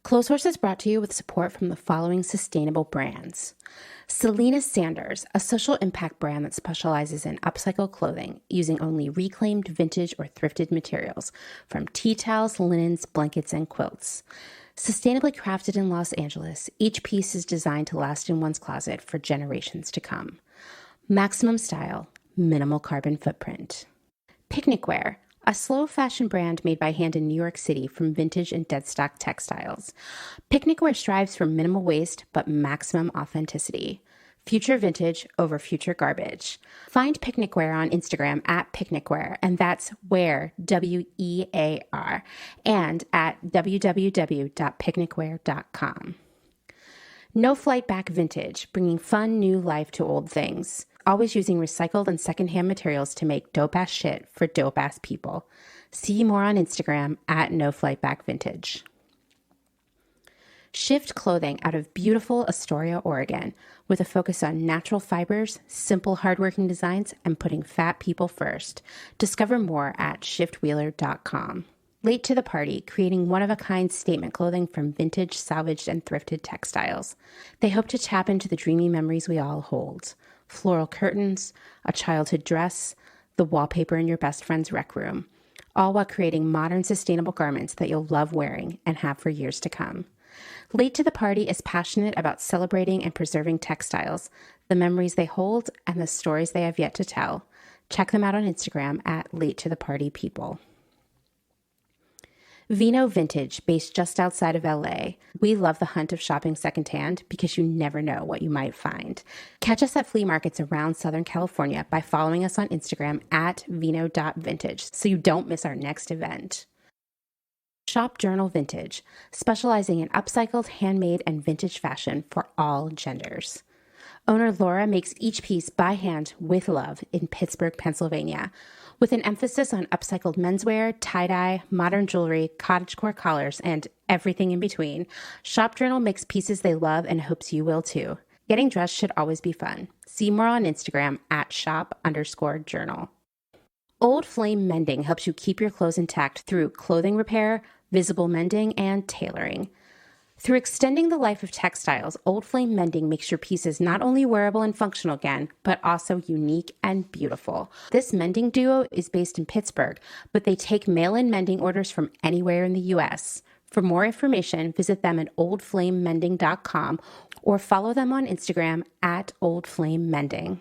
Clotheshorse is brought to you with support from the following sustainable brands. Selena Sanders, a social impact brand that specializes in upcycled clothing using only reclaimed vintage or thrifted materials from tea towels, linens, blankets, and quilts. Sustainably crafted in Los Angeles, each piece is designed to last in one's closet for generations to come. Maximum style, minimal carbon footprint. Picnic Wear, a slow fashion brand made by hand in New York City from vintage and deadstock textiles. Picnic Wear strives for minimal waste but maximum authenticity. Future vintage over future garbage. Find Picnic Wear on Instagram at Picnic Wear, and that's Wear, W-E-A-R, and at www.picnicwear.com. No Flight Back Vintage, bringing fun new life to old things. Always using recycled and secondhand materials to make dope-ass shit for dope-ass people. See more on Instagram at No Flight Back Vintage. Shift Clothing out of beautiful Astoria, Oregon, with a focus on natural fibers, simple hardworking designs, and putting fat people first. Discover more at shiftwheeler.com. Late to the Party, creating one-of-a-kind statement clothing from vintage, salvaged, and thrifted textiles. They hope to tap into the dreamy memories we all hold. Floral curtains, a childhood dress, the wallpaper in your best friend's rec room, all while creating modern, sustainable garments that you'll love wearing and have for years to come. Late to the Party is passionate about celebrating and preserving textiles, the memories they hold, and the stories they have yet to tell. Check them out on Instagram at Late to the Party People. Vino Vintage, based just outside of LA. We love the hunt of shopping secondhand because you never know what you might find. Catch us at flea markets around Southern California by following us on Instagram at vino.vintage so you don't miss our next event. Shop Journal Vintage, specializing in upcycled, handmade, and vintage fashion for all genders. Owner Laura makes each piece by hand with love in Pittsburgh, Pennsylvania, with an emphasis on upcycled menswear, tie-dye, modern jewelry, cottagecore collars, and everything in between. Shop Journal makes pieces they love and hopes you will too. Getting dressed should always be fun. See more on Instagram at shop_journal. Old Flame Mending helps you keep your clothes intact through clothing repair, visible mending, and tailoring. Through extending the life of textiles, Old Flame Mending makes your pieces not only wearable and functional again, but also unique and beautiful. This mending duo is based in Pittsburgh, but they take mail-in mending orders from anywhere in the U.S. For more information, visit them at oldflamemending.com or follow them on Instagram at oldflamemending.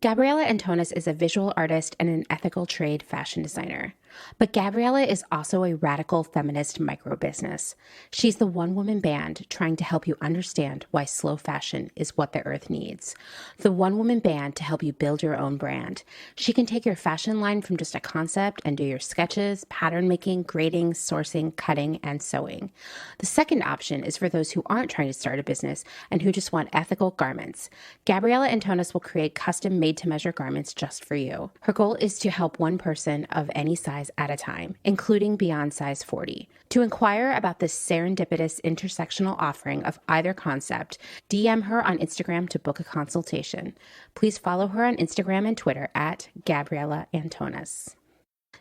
Gabriella Antonis is a visual artist and an ethical trade fashion designer. But Gabriella is also a radical feminist micro-business. She's the one-woman band trying to help you understand why slow fashion is what the earth needs. The one-woman band to help you build your own brand. She can take your fashion line from just a concept and do your sketches, pattern making, grading, sourcing, cutting, and sewing. The second option is for those who aren't trying to start a business and who just want ethical garments. Gabriella Antonis will create custom made-to-measure garments just for you. Her goal is to help one person of any size at a time, including beyond size 40. To inquire about this serendipitous intersectional offering of either concept, DM her on Instagram to book a consultation. Please follow her on Instagram and Twitter at Gabriella Antonis.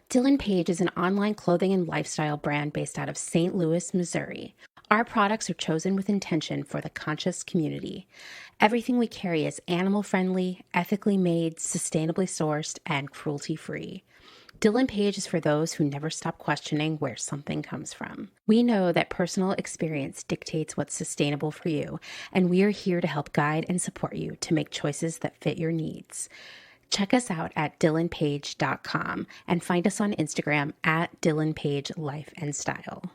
Dylan Page is an online clothing and lifestyle brand based out of St. Louis, Missouri. Our products are chosen with intention for the conscious community. Everything we carry is animal-friendly, ethically made, sustainably sourced, and cruelty-free. Dylan Page is for those who never stop questioning where something comes from. We know that personal experience dictates what's sustainable for you, and we are here to help guide and support you to make choices that fit your needs. Check us out at dylanpage.com and find us on Instagram at dylanpagelifeandstyle.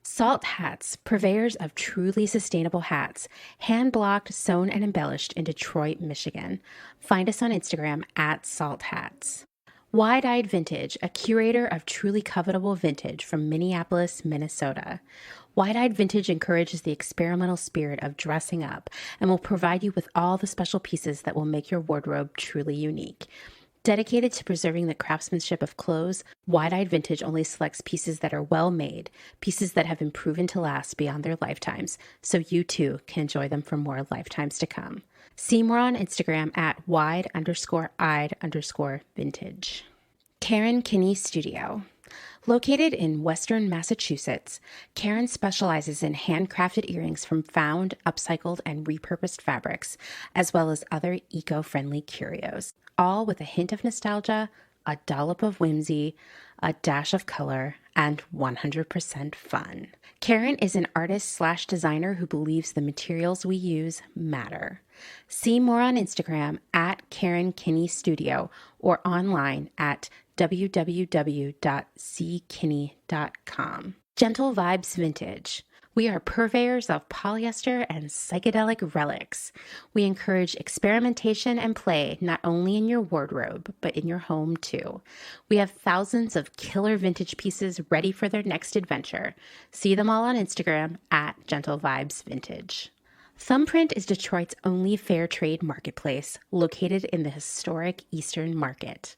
Salt Hats, purveyors of truly sustainable hats, hand-blocked, sewn, and embellished in Detroit, Michigan. Find us on Instagram at Salt Hats. Wide-Eyed Vintage, a curator of truly covetable vintage from Minneapolis, Minnesota. Wide-Eyed Vintage encourages the experimental spirit of dressing up and will provide you with all the special pieces that will make your wardrobe truly unique. Dedicated to preserving the craftsmanship of clothes, Wide-Eyed Vintage only selects pieces that are well made, pieces that have been proven to last beyond their lifetimes, so you too can enjoy them for more lifetimes to come. See more on Instagram at wide_eyed_vintage. Karen Kinney Studio. Located in Western Massachusetts, Karen specializes in handcrafted earrings from found, upcycled, and repurposed fabrics, as well as other eco-friendly curios, all with a hint of nostalgia, a dollop of whimsy, a dash of color, and 100% fun. Karen is an artist/designer who believes the materials we use matter. See more on Instagram at Karen Kinney Studio or online at www.ckinney.com. Gentlevibes Vintage. We are purveyors of polyester and psychedelic relics. We encourage experimentation and play not only in your wardrobe, but in your home too. We have thousands of killer vintage pieces ready for their next adventure. See them all on Instagram at Gentlevibes Vintage. Thumbprint is Detroit's only fair trade marketplace located in the historic Eastern Market.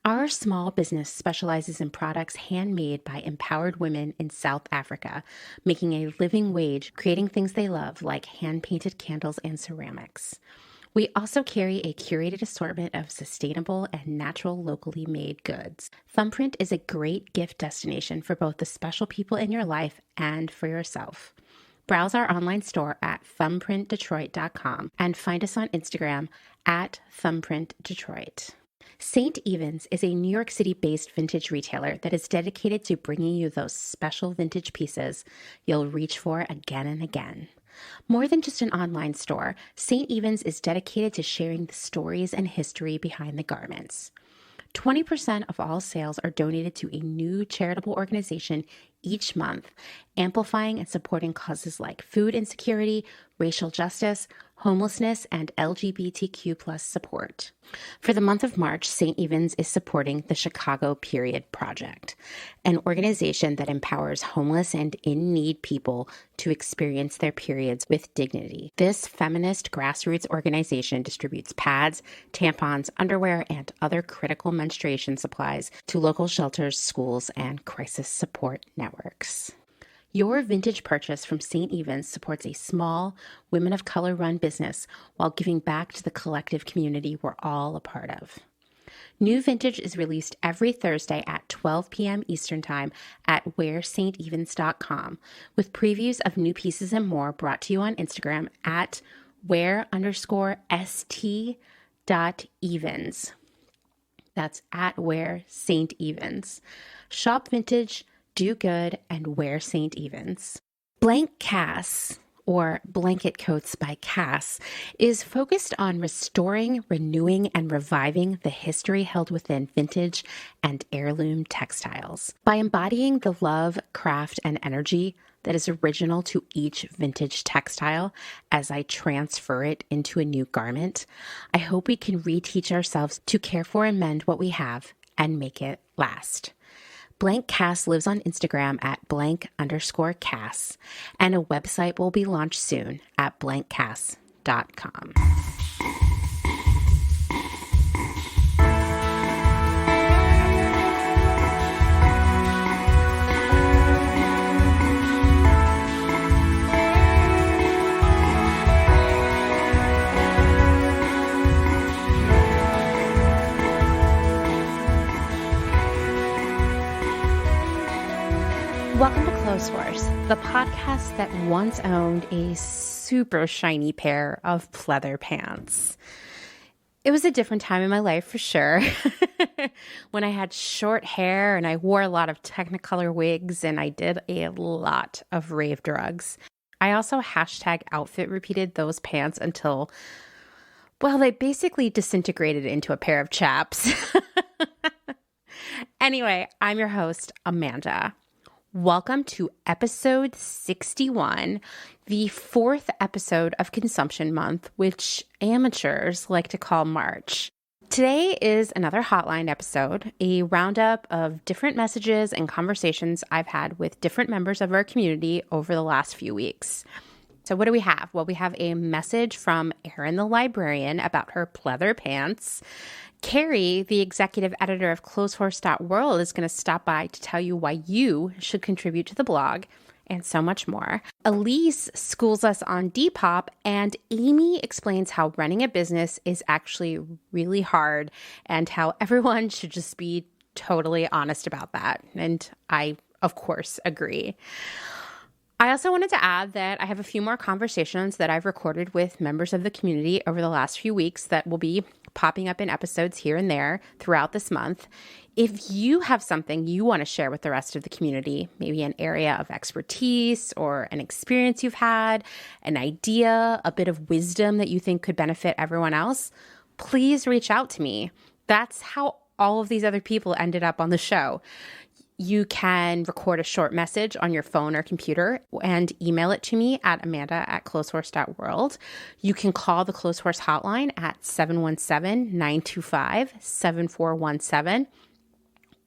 Our small business specializes in products handmade by empowered women in South Africa, making a living wage, creating things they love like hand-painted candles and ceramics. We also carry a curated assortment of sustainable and natural locally made goods. Thumbprint is a great gift destination for both the special people in your life and for yourself. Browse our online store at thumbprintdetroit.com and find us on Instagram at thumbprintdetroit. St. Evans is a New York City-based vintage retailer that is dedicated to bringing you those special vintage pieces you'll reach for again and again. More than just an online store, St. Evans is dedicated to sharing the stories and history behind the garments. 20% of all sales are donated to a new charitable organization each month, amplifying and supporting causes like food insecurity, racial justice, homelessness, and LGBTQ+ support. For the month of March, St. Evans is supporting the Chicago Period Project, an organization that empowers homeless and in-need people to experience their periods with dignity. This feminist grassroots organization distributes pads, tampons, underwear, and other critical menstruation supplies to local shelters, schools, and crisis support networks. Your vintage purchase from St. Evans supports a small, women of color-run business while giving back to the collective community we're all a part of. New vintage is released every Thursday at 12 p.m. Eastern Time at wearstevens.com, with previews of new pieces and more brought to you on Instagram at wear_st.evens. That's at Wear St. Evens. Shop vintage, do good, and wear St. Evens. Blank Cass, or Blanket Coats by Cass, is focused on restoring, renewing, and reviving the history held within vintage and heirloom textiles. By embodying the love, craft, and energy that is original to each vintage textile as I transfer it into a new garment, I hope we can reteach ourselves to care for and mend what we have and make it last. Blank Cass lives on Instagram at _Cass, and a website will be launched soon at blankcass.com. Welcome to Clotheshorse, the podcast that once owned a super shiny pair of pleather pants. It was a different time in my life for sure, when I had short hair and I wore a lot of Technicolor wigs and I did a lot of rave drugs. I also #outfit repeated those pants until, well, they basically disintegrated into a pair of chaps. Anyway, I'm your host, Amanda. Welcome to episode 61, the fourth episode of Consumption Month, which amateurs like to call March. Today is another Hotline episode, a roundup of different messages and conversations I've had with different members of our community over the last few weeks. So what do we have? Well, we have a message from Erin the Librarian about her pleather pants. Carrie, the executive editor of Clothesehorse.world, is going to stop by to tell you why you should contribute to the blog, and so much more. Elise schools us on Depop, and Amy explains how running a business is actually really hard and how everyone should just be totally honest about that. And I, of course, agree. I also wanted to add that I have a few more conversations that I've recorded with members of the community over the last few weeks that will be popping up in episodes here and there throughout this month. If you have something you want to share with the rest of the community, maybe an area of expertise or an experience you've had, an idea, a bit of wisdom that you think could benefit everyone else, please reach out to me. That's how all of these other people ended up on the show. You can record a short message on your phone or computer and email it to me at Amanda@Clotheshorse.world. You can call the Clotheshorse hotline at 717-925-7417.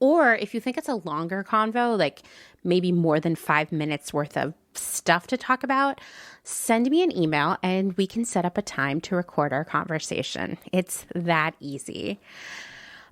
Or if you think it's a longer convo, like maybe more than 5 minutes worth of stuff to talk about, send me an email and we can set up a time to record our conversation. It's that easy.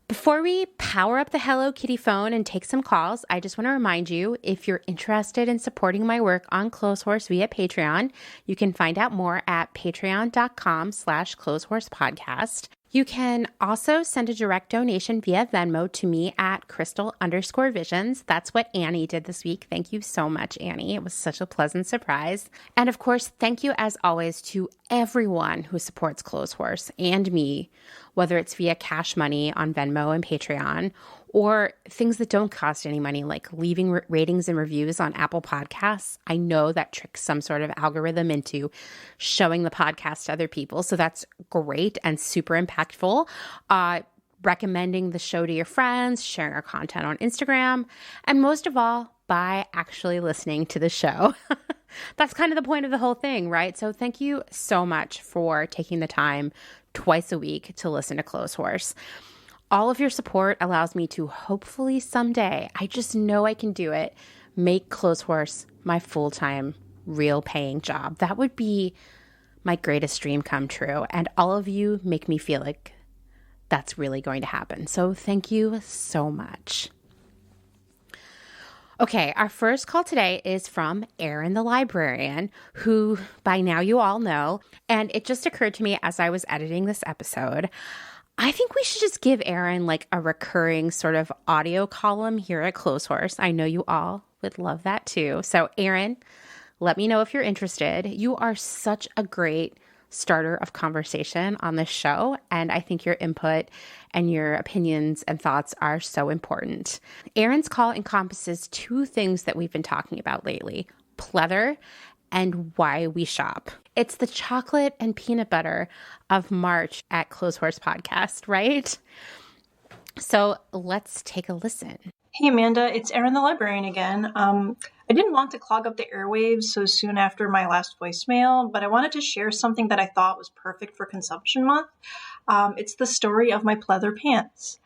Before we power up the Hello Kitty phone and take some calls, I just want to remind you, if you're interested in supporting my work on Clotheshorse via Patreon, you can find out more at patreon.com/clothehorsepodcast. You can also send a direct donation via Venmo to me at crystal_visions. That's what Annie did this week. Thank you so much, Annie. It was such a pleasant surprise. And of course, thank you as always to everyone who supports Clotheshorse and me, whether it's via cash money on Venmo and Patreon, or things that don't cost any money, like leaving ratings and reviews on Apple Podcasts. I know that tricks some sort of algorithm into showing the podcast to other people, so that's great and super impactful. Recommending the show to your friends, sharing our content on Instagram, and most of all, by actually listening to the show. That's kind of the point of the whole thing, right? So thank you so much for taking the time twice a week to listen to Clotheshorse. All of your support allows me to hopefully someday, I just know I can do it, make Clotheshorse my full-time, real paying job. That would be my greatest dream come true. And all of you make me feel like that's really going to happen. So thank you so much. Okay, our first call today is from Erin the Librarian, who by now you all know. And it just occurred to me as I was editing this episode, I think we should just give Erin like a recurring sort of audio column here at Clotheshorse. I know you all would love that too. So Erin, let me know if you're interested. You are such a great starter of conversation on this show, and I think your input and your opinions and thoughts are so important. Erin's call encompasses two things that we've been talking about lately: pleather and why we shop. It's the chocolate and peanut butter of March at Clotheshorse Podcast, right? So let's take a listen. Hey Amanda, it's Erin the Librarian again. I didn't want to clog up the airwaves so soon after my last voicemail, but I wanted to share something that I thought was perfect for Consumption Month. It's the story of my pleather pants.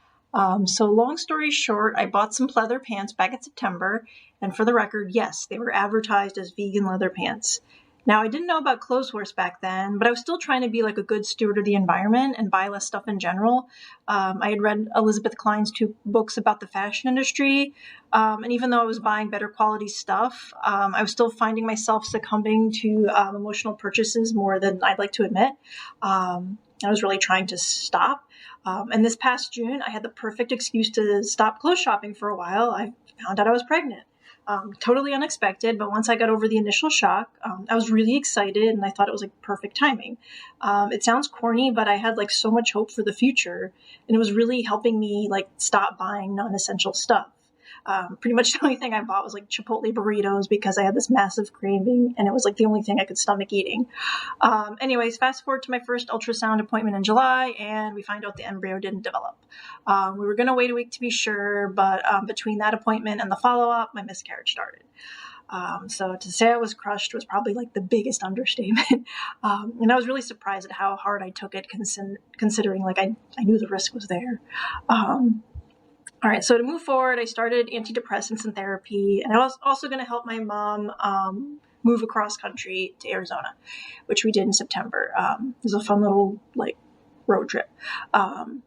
So long story short, I bought some pleather pants back in September, and for the record, yes, they were advertised as vegan leather pants. Now, I didn't know about Clotheshorse back then, but I was still trying to be like a good steward of the environment and buy less stuff in general. I had read Elizabeth Klein's 2 books about the fashion industry, and even though I was buying better quality stuff, I was still finding myself succumbing to emotional purchases more than I'd like to admit. I was really trying to stop. And this past June, I had the perfect excuse to stop clothes shopping for a while. I found out I was pregnant. Totally unexpected, but once I got over the initial shock, I was really excited and I thought it was like perfect timing. It sounds corny, but I had like so much hope for the future, and it was really helping me like stop buying non-essential stuff. Pretty much the only thing I bought was like Chipotle burritos because I had this massive craving and it was like the only thing I could stomach eating. Anyways, fast forward to my first ultrasound appointment in July and we find out the embryo didn't develop. We were going to wait a week to be sure, but between that appointment and the follow-up, my miscarriage started. So to say I was crushed was probably like the biggest understatement. And I was really surprised at how hard I took it considering like I knew the risk was there. All right, so to move forward, I started antidepressants and therapy, and I was also going to help my mom move across country to Arizona, which we did in September. It was a fun little like road trip. And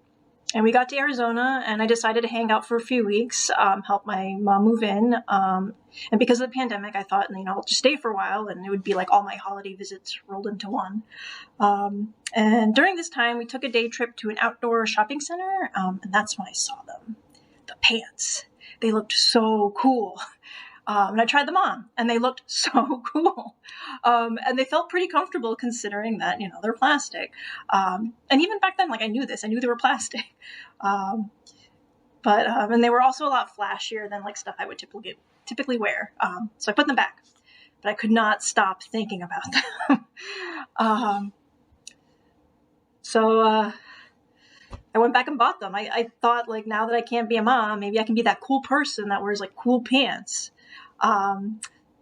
we got to Arizona, and I decided to hang out for a few weeks, help my mom move in. And because of the pandemic, I thought, I'll just stay for a while, and it would be like all my holiday visits rolled into one. And during this time, we took a day trip to an outdoor shopping center, and that's when I saw them. The pants. They looked so cool. And I tried them on, and they looked so cool. And they felt pretty comfortable considering that, they're plastic. And even back then, I knew this. I knew they were plastic. And they were also a lot flashier than, stuff I would typically wear. So I put them back. But I could not stop thinking about them. So I went back and bought them. I thought, now that I can't be a mom, maybe I can be that cool person that wears, cool pants.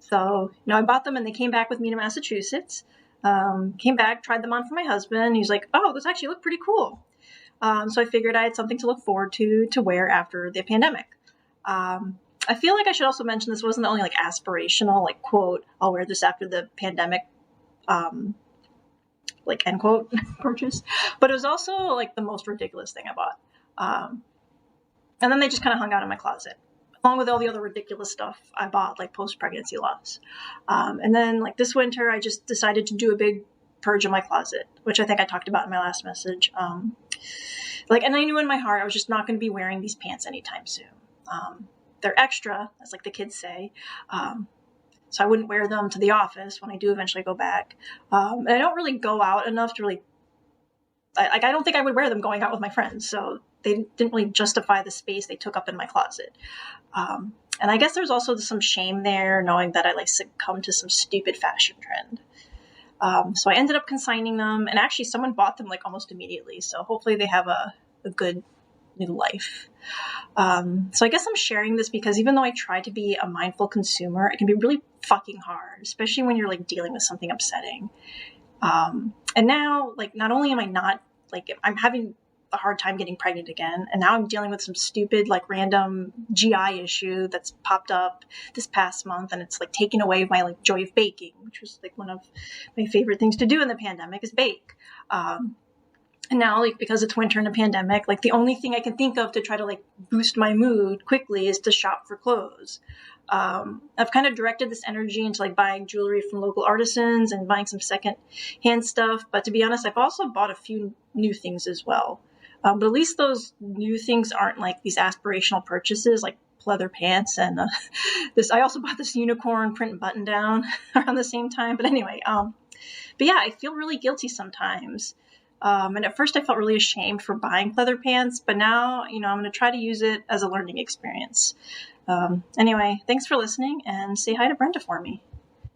So I bought them, and they came back with me to Massachusetts. Came back, tried them on for my husband. He's like, oh, this actually look pretty cool. So I figured I had something to look forward to wear after the pandemic. I feel like I should also mention this wasn't the only aspirational, quote, I'll wear this after the pandemic, end quote purchase, but it was also the most ridiculous thing I bought. And then they just kind of hung out in my closet, along with all the other ridiculous stuff I bought, post-pregnancy loss. And then this winter, I just decided to do a big purge of my closet, which I think I talked about in my last message. And I knew in my heart I was just not going to be wearing these pants anytime soon. They're extra, as the kids say. So I wouldn't wear them to the office when I do eventually go back. And I don't really go out enough to really, I don't think I would wear them going out with my friends. So they didn't really justify the space they took up in my closet. And I guess there's also some shame there, knowing that I succumbed to some stupid fashion trend. So I ended up consigning them, and actually someone bought them almost immediately. So hopefully they have a good new life. So I guess I'm sharing this because even though I try to be a mindful consumer, it can be really fucking hard, especially when you're dealing with something upsetting. And now, not only am I not, I'm having a hard time getting pregnant again, and now I'm dealing with some stupid, random GI issue that's popped up this past month, and it's taking away my joy of baking, which was one of my favorite things to do in the pandemic is bake. And now, because it's winter and a pandemic, the only thing I can think of to try to boost my mood quickly is to shop for clothes. I've kind of directed this energy into buying jewelry from local artisans and buying some second-hand stuff. But to be honest, I've also bought a few new things as well. But at least those new things aren't these aspirational purchases, pleather pants and this. I also bought this unicorn print button down around the same time. But anyway, but yeah, I feel really guilty sometimes. And at first I felt really ashamed for buying pleather pants, but now, I'm going to try to use it as a learning experience. Anyway, thanks for listening, and say hi to Brenda for me.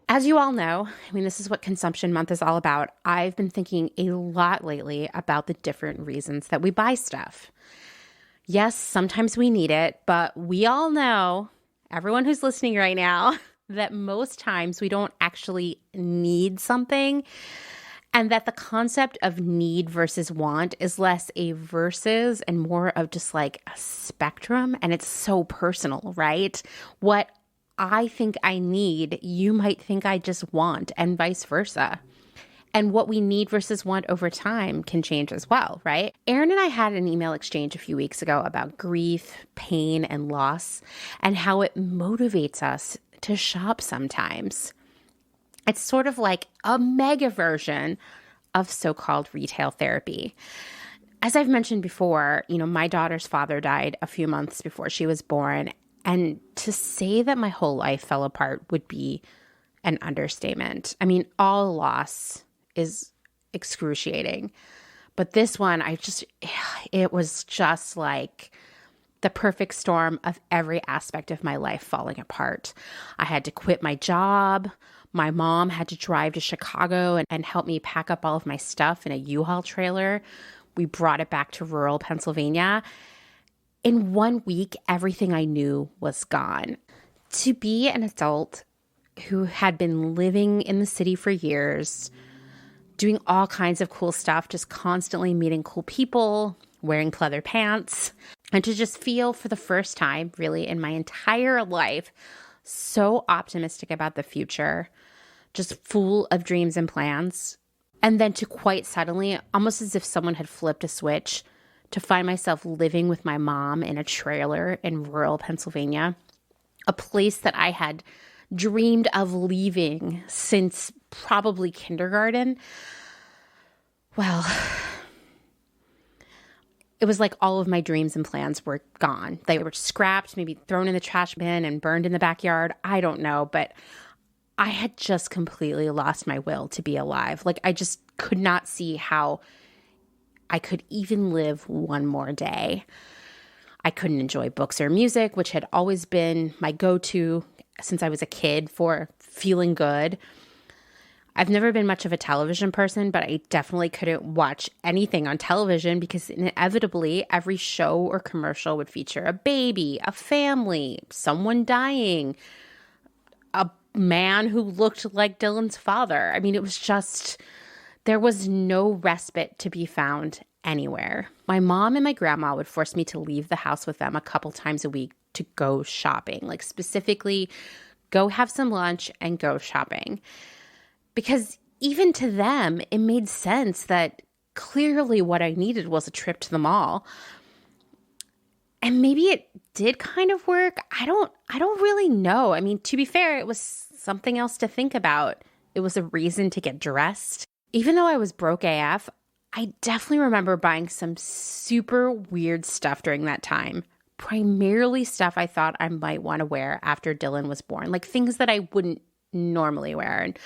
As you all know, this is what Consumption Month is all about. I've been thinking a lot lately about the different reasons that we buy stuff. Yes, sometimes we need it, but we all know, everyone who's listening right now, that most times we don't actually need something. And that the concept of need versus want is less a versus and more of just a spectrum. And it's so personal, right? What I think I need, you might think I just want, and vice versa. And what we need versus want over time can change as well, right? Erin and I had an email exchange a few weeks ago about grief, pain, and loss, and how it motivates us to shop sometimes. It's sort of like a mega version of so-called retail therapy. As I've mentioned before, my daughter's father died a few months before she was born. And to say that my whole life fell apart would be an understatement. All loss is excruciating. But this one, it was just the perfect storm of every aspect of my life falling apart. I had to quit my job. My mom had to drive to Chicago and help me pack up all of my stuff in a U-Haul trailer. We brought it back to rural Pennsylvania. In 1 week, everything I knew was gone. To be an adult who had been living in the city for years, doing all kinds of cool stuff, just constantly meeting cool people, wearing pleather pants, and to just feel for the first time, really, in my entire life, so optimistic about the future, just full of dreams and plans. And then to quite suddenly, almost as if someone had flipped a switch, to find myself living with my mom in a trailer in rural Pennsylvania, a place that I had dreamed of leaving since probably kindergarten. Well, It was like all of my dreams and plans were gone. They were scrapped, maybe thrown in the trash bin and burned in the backyard. I don't know, but I had just completely lost my will to be alive. Like, I just could not see how I could even live one more day. I couldn't enjoy books or music, which had always been my go-to since I was a kid for feeling good. I've never been much of a television person, but I definitely couldn't watch anything on television because inevitably every show or commercial would feature a baby, a family, someone dying, a man who looked like Dylan's father. I mean, it was just, there was no respite to be found anywhere. My mom and my grandma would force me to leave the house with them a couple times a week to go shopping, like specifically go have some lunch and go shopping. Because even to them, it made sense that clearly what I needed was a trip to the mall. And maybe it did kind of work. I don't really know. I mean, to be fair, it was something else to think about. It was a reason to get dressed. Even though I was broke AF, I definitely remember buying some super weird stuff during that time. Primarily stuff I thought I might want to wear after Dylan was born, like things that I wouldn't normally wear. And,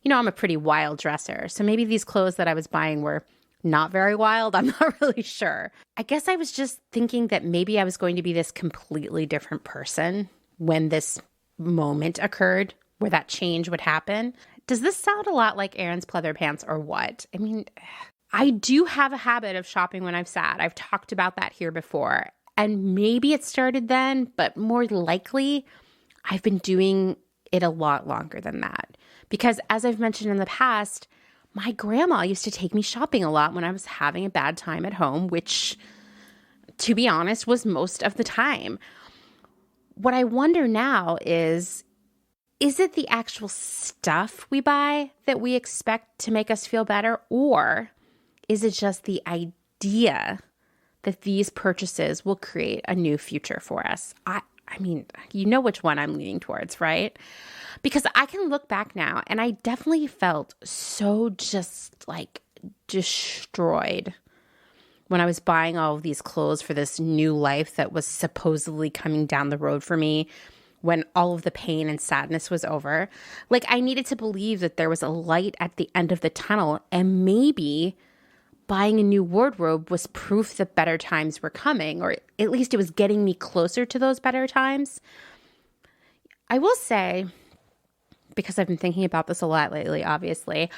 you know, I'm a pretty wild dresser, so maybe these clothes that I was buying were not very wild. I'm not really sure. I guess I was just thinking that maybe I was going to be this completely different person when this moment occurred where that change would happen. Does this sound a lot like Erin's pleather pants or what? I mean, I do have a habit of shopping when I'm sad. I've talked about that here before. And maybe it started then, but more likely I've been doing it a lot longer than that. Because as I've mentioned in the past, my grandma used to take me shopping a lot when I was having a bad time at home, which, to be honest, was most of the time. What I wonder now is it the actual stuff we buy that we expect to make us feel better? Or is it just the idea that these purchases will create a new future for us? I mean, you know which one I'm leaning towards, right? Because I can look back now and I definitely felt so just like destroyed when I was buying all of these clothes for this new life that was supposedly coming down the road for me when all of the pain and sadness was over. Like, I needed to believe that there was a light at the end of the tunnel, and maybe buying a new wardrobe was proof that better times were coming, or at least it was getting me closer to those better times. I will say, because I've been thinking about this a lot lately, obviously,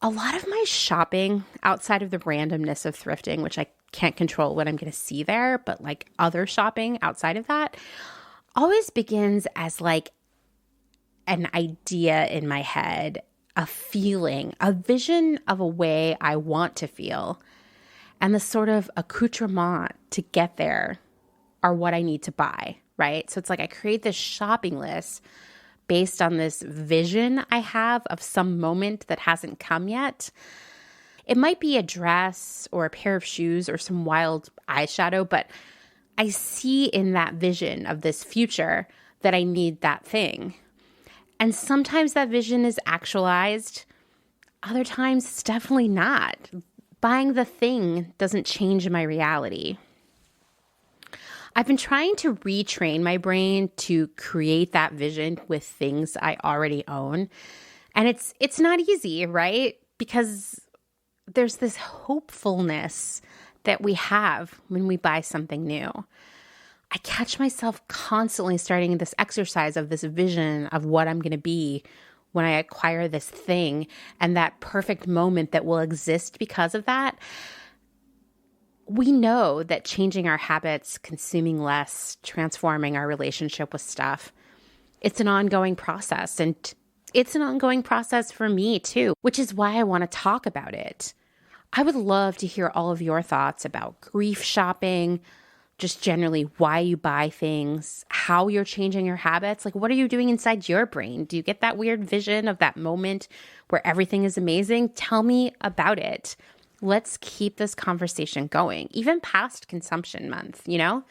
a lot of my shopping outside of the randomness of thrifting, which I can't control what I'm going to see there, but like other shopping outside of that, always begins as like an idea in my head, a feeling, a vision of a way I want to feel. And the sort of accoutrement to get there are what I need to buy, right? So it's like I create this shopping list based on this vision I have of some moment that hasn't come yet. It might be a dress or a pair of shoes or some wild eyeshadow, but I see in that vision of this future that I need that thing. And sometimes that vision is actualized. Other times it's definitely not. Buying the thing doesn't change my reality. I've been trying to retrain my brain to create that vision with things I already own. And it's not easy, right? Because there's this hopefulness that we have when we buy something new. I catch myself constantly starting this exercise of this vision of what I'm going to be when I acquire this thing and that perfect moment that will exist because of that. We know that changing our habits, consuming less, transforming our relationship with stuff, it's an ongoing process. And it's an ongoing process for me too, which is why I want to talk about it. I would love to hear all of your thoughts about grief shopping, just generally why you buy things, how you're changing your habits. Like, what are you doing inside your brain? Do you get that weird vision of that moment where everything is amazing? Tell me about it. Let's keep this conversation going, even past consumption month, you know?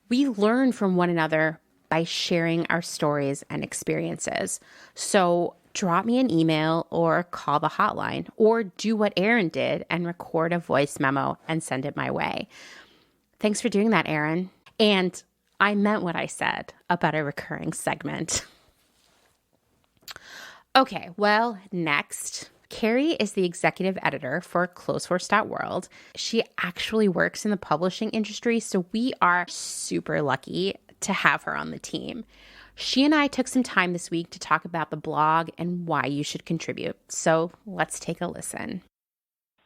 We learn from one another by sharing our stories and experiences. So drop me an email or call the hotline, or do what Erin did and record a voice memo and send it my way. Thanks for doing that, Erin. And I meant what I said about a recurring segment. Okay, well, next, Carrie is the executive editor for Clotheshorse.world. She actually works in the publishing industry, so we are super lucky to have her on the team. She and I took some time this week to talk about the blog and why you should contribute. So let's take a listen.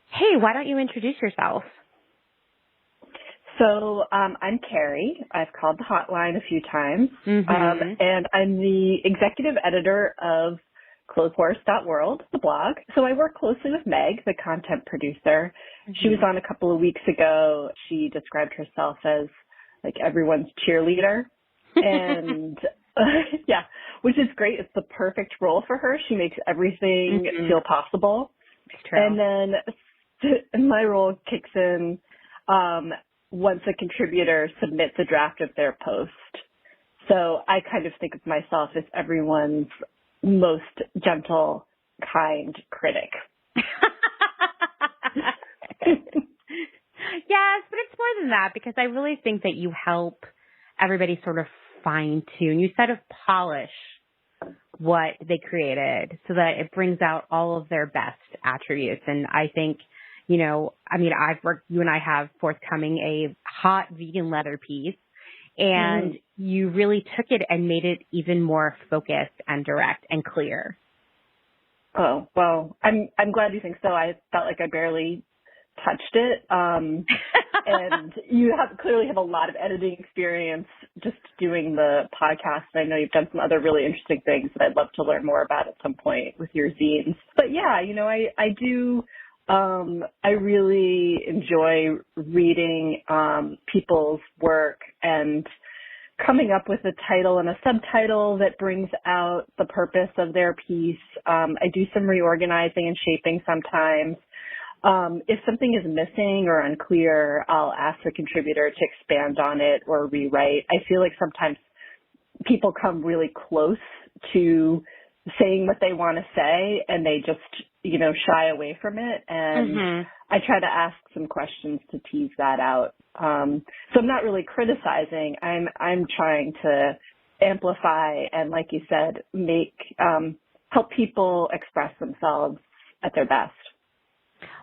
Hey, why don't you introduce yourself? So I'm Carrie. I've called the hotline a few times, and I'm the executive editor of Clotheshorse.world, the blog. So I work closely with Meg, the content producer. She was on a couple of weeks ago. She described herself as like everyone's cheerleader, and yeah, which is great. It's the perfect role for her. She makes everything feel possible. It's true. And then my role kicks in once a contributor submits a draft of their post. So I kind of think of myself as everyone's most gentle, kind critic. Yes, but it's more than that, because I really think that you help everybody sort of fine tune. You sort of polish what they created so that it brings out all of their best attributes. And I think, you know, I mean, you and I have forthcoming a hot vegan leather piece, and you really took it and made it even more focused and direct and clear. Oh, well, I'm glad you think so. I felt like I barely touched it. And you clearly have a lot of editing experience just doing the podcast. I know you've done some other really interesting things that I'd love to learn more about at some point with your zines. But yeah, you know, I do, I really enjoy reading people's work and coming up with a title and a subtitle that brings out the purpose of their piece. I do some reorganizing and shaping sometimes. If something is missing or unclear, I'll ask the contributor to expand on it or rewrite. I feel like sometimes people come really close to saying what they want to say and they just, you know, shy away from it. And I try to ask some questions to tease that out. So I'm not really criticizing. I'm trying to amplify and, like you said, make, help people express themselves at their best.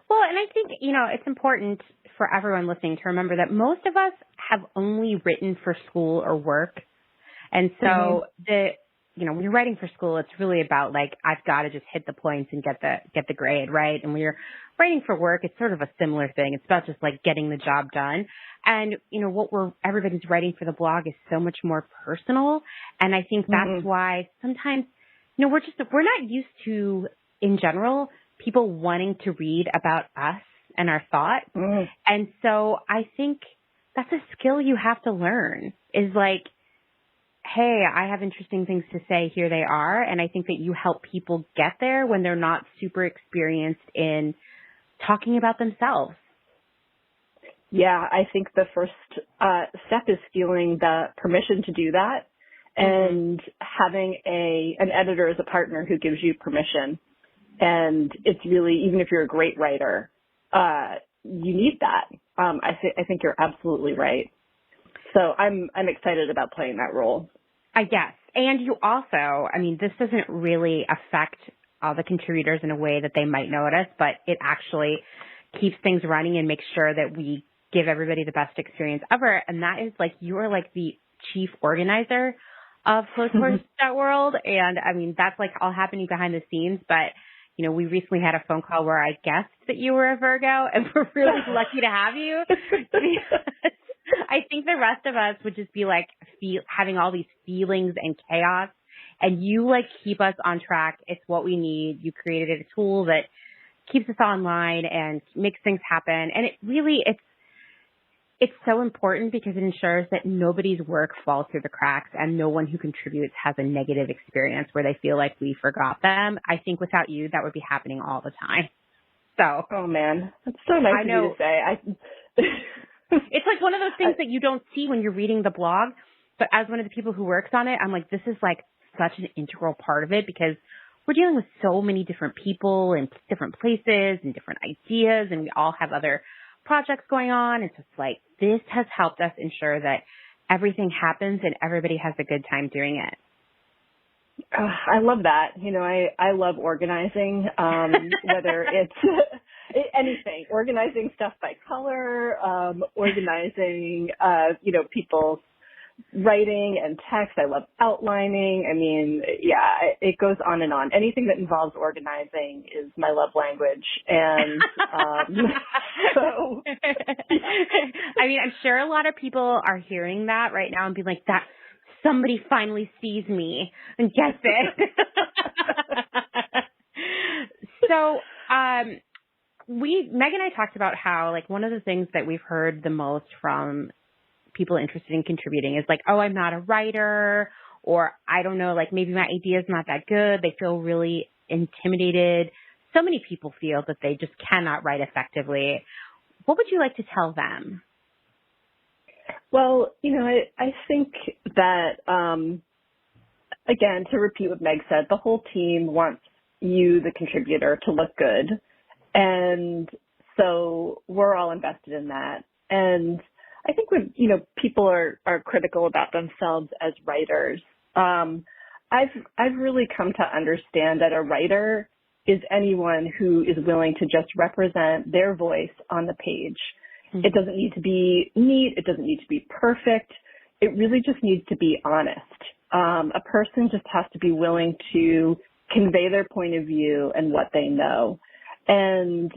Well, and I think, you know, it's important for everyone listening to remember that most of us have only written for school or work. And so you know, when you're writing for school, it's really about like, I've got to just hit the points and get the grade, right? And when you're writing for work, it's sort of a similar thing. It's about just like getting the job done. And, you know, everybody's writing for the blog is so much more personal. And I think that's why sometimes, you know, we're not used to, in general, people wanting to read about us and our thoughts. And so I think that's a skill you have to learn, is like, hey, I have interesting things to say. Here they are. And I think that you help people get there when they're not super experienced in talking about themselves. Yeah, I think the first step is feeling the permission to do that and having an editor as a partner who gives you permission. And it's really, even if you're a great writer, you need that. I think you're absolutely right. So I'm excited about playing that role. I guess. And you also, I mean, this doesn't really affect all the contributors in a way that they might notice, but it actually keeps things running and makes sure that we give everybody the best experience ever. And that is like, you are like the chief organizer of Clotheshorse.world. And I mean, that's like all happening behind the scenes, but you know, we recently had a phone call where I guessed that you were a Virgo, and we're really lucky to have you. I think the rest of us would just be like having all these feelings and chaos, and you like keep us on track. It's what we need. You created a tool that keeps us online and makes things happen. And it really, it's so important because it ensures that nobody's work falls through the cracks and no one who contributes has a negative experience where they feel like we forgot them. I think without you, that would be happening all the time. So. Oh man, that's so nice of you to say. It's like one of those things that you don't see when you're reading the blog, but as one of the people who works on it, I'm like, this is like such an integral part of it because we're dealing with so many different people and different places and different ideas, and we all have other projects going on. It's just like, this has helped us ensure that everything happens and everybody has a good time doing it. I love that. I love organizing, whether it's anything, organizing stuff by color, organizing, people's writing and text. I love outlining. I mean, yeah, it goes on and on. Anything that involves organizing is my love language. And so, I mean, I'm sure a lot of people are hearing that right now and being like, that somebody finally sees me and gets it. So, Meg and I talked about how, like, one of the things that we've heard the most from people interested in contributing is like, oh, I'm not a writer, or I don't know, like maybe my idea is not that good. They feel really intimidated. So many people feel that they just cannot write effectively. What would you like to tell them? Well, I think that, again, to repeat what Meg said, the whole team wants you, the contributor, to look good. And so we're all invested in that. And I think when, people are critical about themselves as writers, I've really come to understand that a writer is anyone who is willing to just represent their voice on the page. Mm-hmm. It doesn't need to be neat. It doesn't need to be perfect. It really just needs to be honest. A person just has to be willing to convey their point of view and what they know. And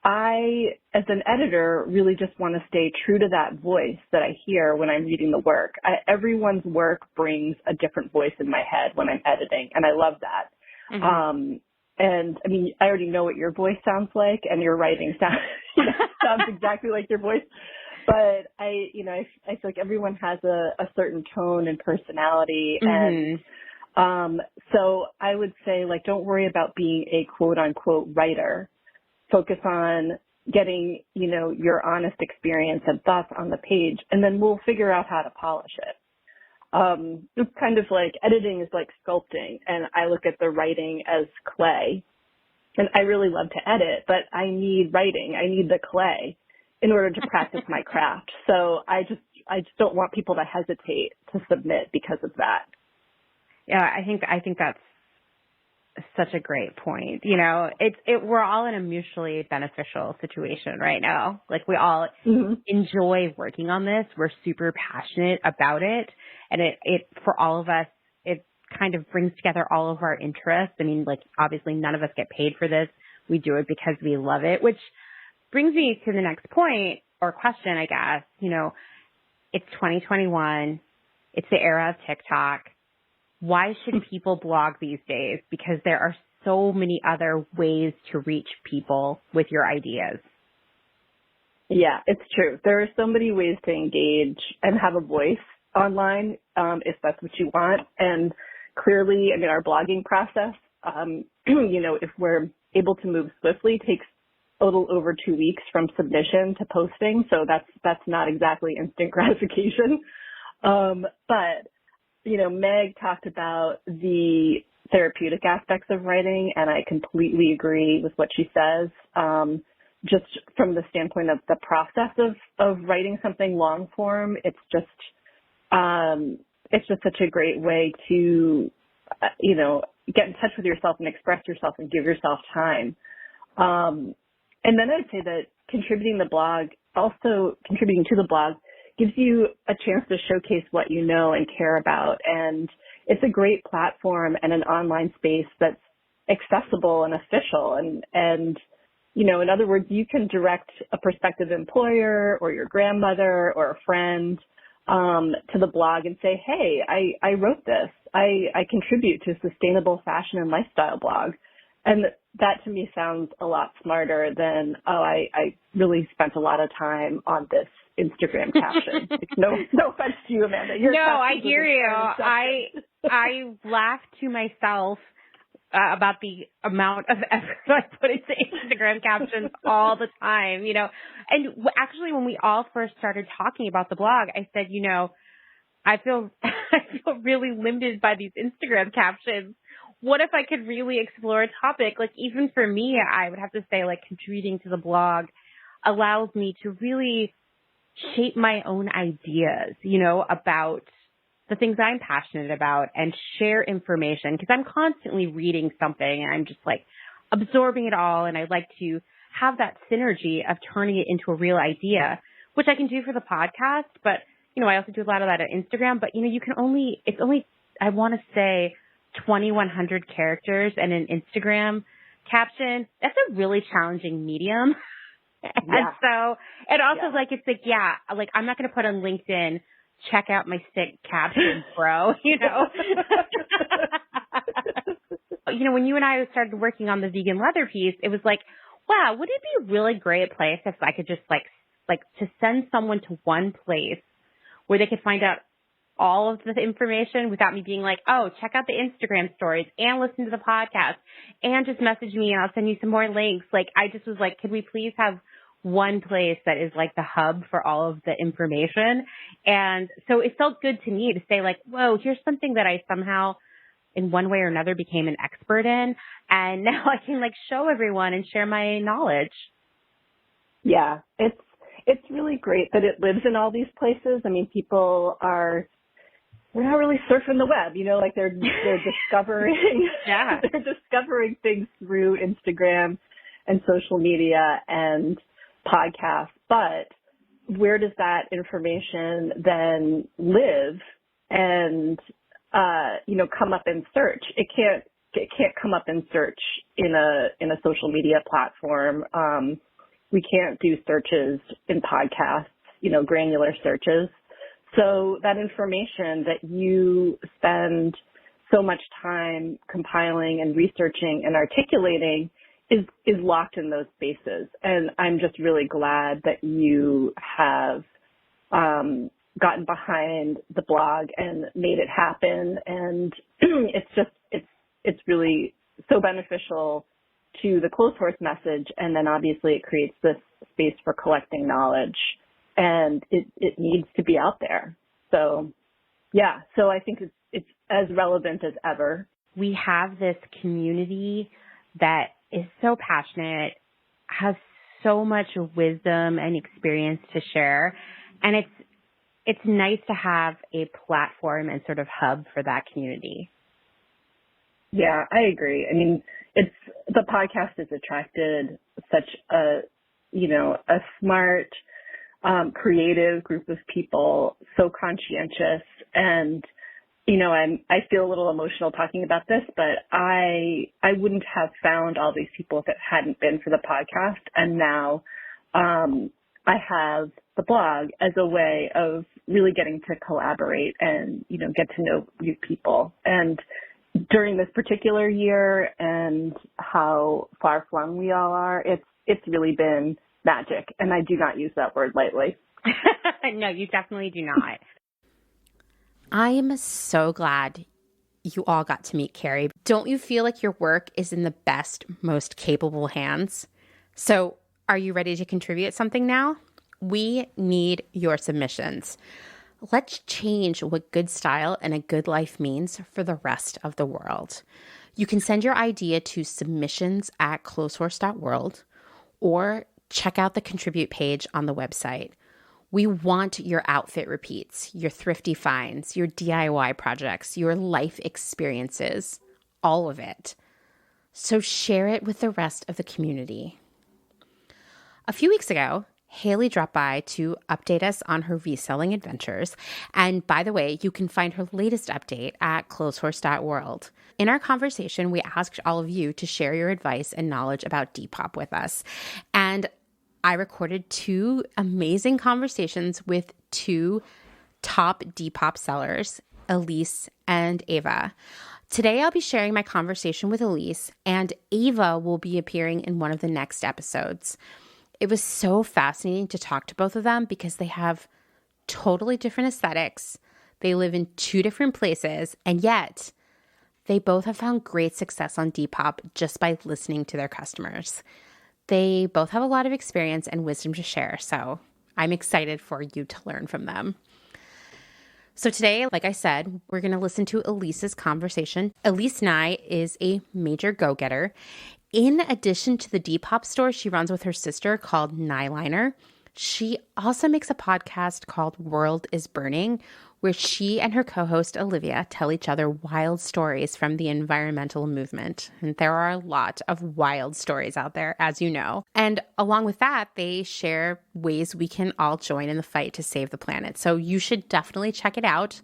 I, as an editor, really just want to stay true to that voice that I hear when I'm reading the work. Everyone's work brings a different voice in my head when I'm editing, and I love that. Mm-hmm. And I mean, I already know what your voice sounds like, and your writing sounds exactly like your voice. But I feel like everyone has a certain tone and personality, mm-hmm. and so I would say, like, don't worry about being a quote unquote writer. Focus on getting, your honest experience and thoughts on the page, and then we'll figure out how to polish it. It's kind of like editing is like sculpting, and I look at the writing as clay. And I really love to edit, but I need writing. I need the clay in order to practice my craft. So I just don't want people to hesitate to submit because of that. Yeah, I think that's such a great point. We're all in a mutually beneficial situation right now. Like, we all mm-hmm. enjoy working on this. We're super passionate about it. And it for all of us, it kind of brings together all of our interests. I mean, like, obviously none of us get paid for this. We do it because we love it, which brings me to the next point or question, I guess. It's 2021. It's the era of TikTok. Why should people blog these days? Because there are so many other ways to reach people with your ideas. Yeah, it's true. There are so many ways to engage and have a voice online, if that's what you want. And clearly, I mean, our blogging process, if we're able to move swiftly, takes a little over 2 weeks from submission to posting. So that's not exactly instant gratification. But Meg talked about the therapeutic aspects of writing, and I completely agree with what she says. Just from the standpoint of the process of writing something long form, it's just such a great way to, get in touch with yourself and express yourself and give yourself time. And then I'd say that contributing to the blog gives you a chance to showcase what you know and care about. And it's a great platform and an online space that's accessible and official. And in other words, you can direct a prospective employer or your grandmother or a friend to the blog and say, hey, I wrote this. I contribute to a sustainable fashion and lifestyle blog. And that to me sounds a lot smarter than, I really spent a lot of time on this Instagram caption. No offense to you, Amanda. No, I hear you. I laugh to myself about the amount of effort I put into Instagram captions all the time, And actually, when we all first started talking about the blog, I said, I feel really limited by these Instagram captions. what if I could really explore a topic? Like, even for me, I would have to say, like, contributing to the blog allows me to really shape my own ideas, about the things I'm passionate about and share information, because I'm constantly reading something and I'm just like absorbing it all. And I like to have that synergy of turning it into a real idea, which I can do for the podcast. But, I also do a lot of that on Instagram. But, it's only, I want to say 2,100 characters and an Instagram caption. That's a really challenging medium. And so it also I'm not going to put on LinkedIn, check out my sick captions, bro, when you and I started working on the vegan leather piece, it was like, wow, would it be a really great place if I could just like to send someone to one place where they could find out all of the information without me being like, oh, check out the Instagram stories and listen to the podcast and just message me and I'll send you some more links. Like, I just was like, could we please have one place that is like the hub for all of the information? And so it felt good to me to say like, whoa, here's something that I somehow in one way or another became an expert in. And now I can like show everyone and share my knowledge. Yeah, it's really great that it lives in all these places. I mean, people they're not really surfing the web, like they're discovering, they're discovering things through Instagram and social media and podcasts. But where does that information then live and, come up in search? It can't come up in search in a social media platform. We can't do searches in podcasts, granular searches. So that information that you spend so much time compiling and researching and articulating is locked in those spaces. And I'm just really glad that you have gotten behind the blog and made it happen. And it's really so beneficial to the Clotheshorse message. And then obviously it creates this space for collecting knowledge. And it needs to be out there. So, so I think it's as relevant as ever. We have this community that is so passionate, has so much wisdom and experience to share. And it's nice to have a platform and sort of hub for that community. Yeah, I agree. I mean, the podcast has attracted such a smart, creative group of people, so conscientious. And, I feel a little emotional talking about this, but I wouldn't have found all these people if it hadn't been for the podcast. And now, I have the blog as a way of really getting to collaborate and, get to know new people. And during this particular year and how far flung we all are, it's really been magic. And I do not use that word lightly. No, you definitely do not. I am so glad you all got to meet Carrie. Don't you feel like your work is in the best, most capable hands? So are you ready to contribute something now? We need your submissions. Let's change what good style and a good life means for the rest of the world. You can send your idea to submissions@Clotheshorse.world or check out the contribute page on the website. We want your outfit repeats, your thrifty finds, your DIY projects, your life experiences, all of it. So share it with the rest of the community. A few weeks ago, Haley dropped by to update us on her reselling adventures. And by the way, you can find her latest update at Clotheshorse.world. In our conversation, we asked all of you to share your advice and knowledge about Depop with us. And I recorded 2 amazing conversations with 2 top Depop sellers, Elise and Ava. Today, I'll be sharing my conversation with Elise, and Ava will be appearing in one of the next episodes. It was so fascinating to talk to both of them because they have totally different aesthetics. They live in 2 different places, and yet they both have found great success on Depop just by listening to their customers. They both have a lot of experience and wisdom to share, so I'm excited for you to learn from them. So today, like I said, we're going to listen to Elise's conversation. Elise Nye is a major go-getter. In addition to the Depop store she runs with her sister called Nyeliner, she also makes a podcast called World is Burning, where she and her co-host Olivia tell each other wild stories from the environmental movement. And there are a lot of wild stories out there, as you know. And along with that, they share ways we can all join in the fight to save the planet. So you should definitely check it out.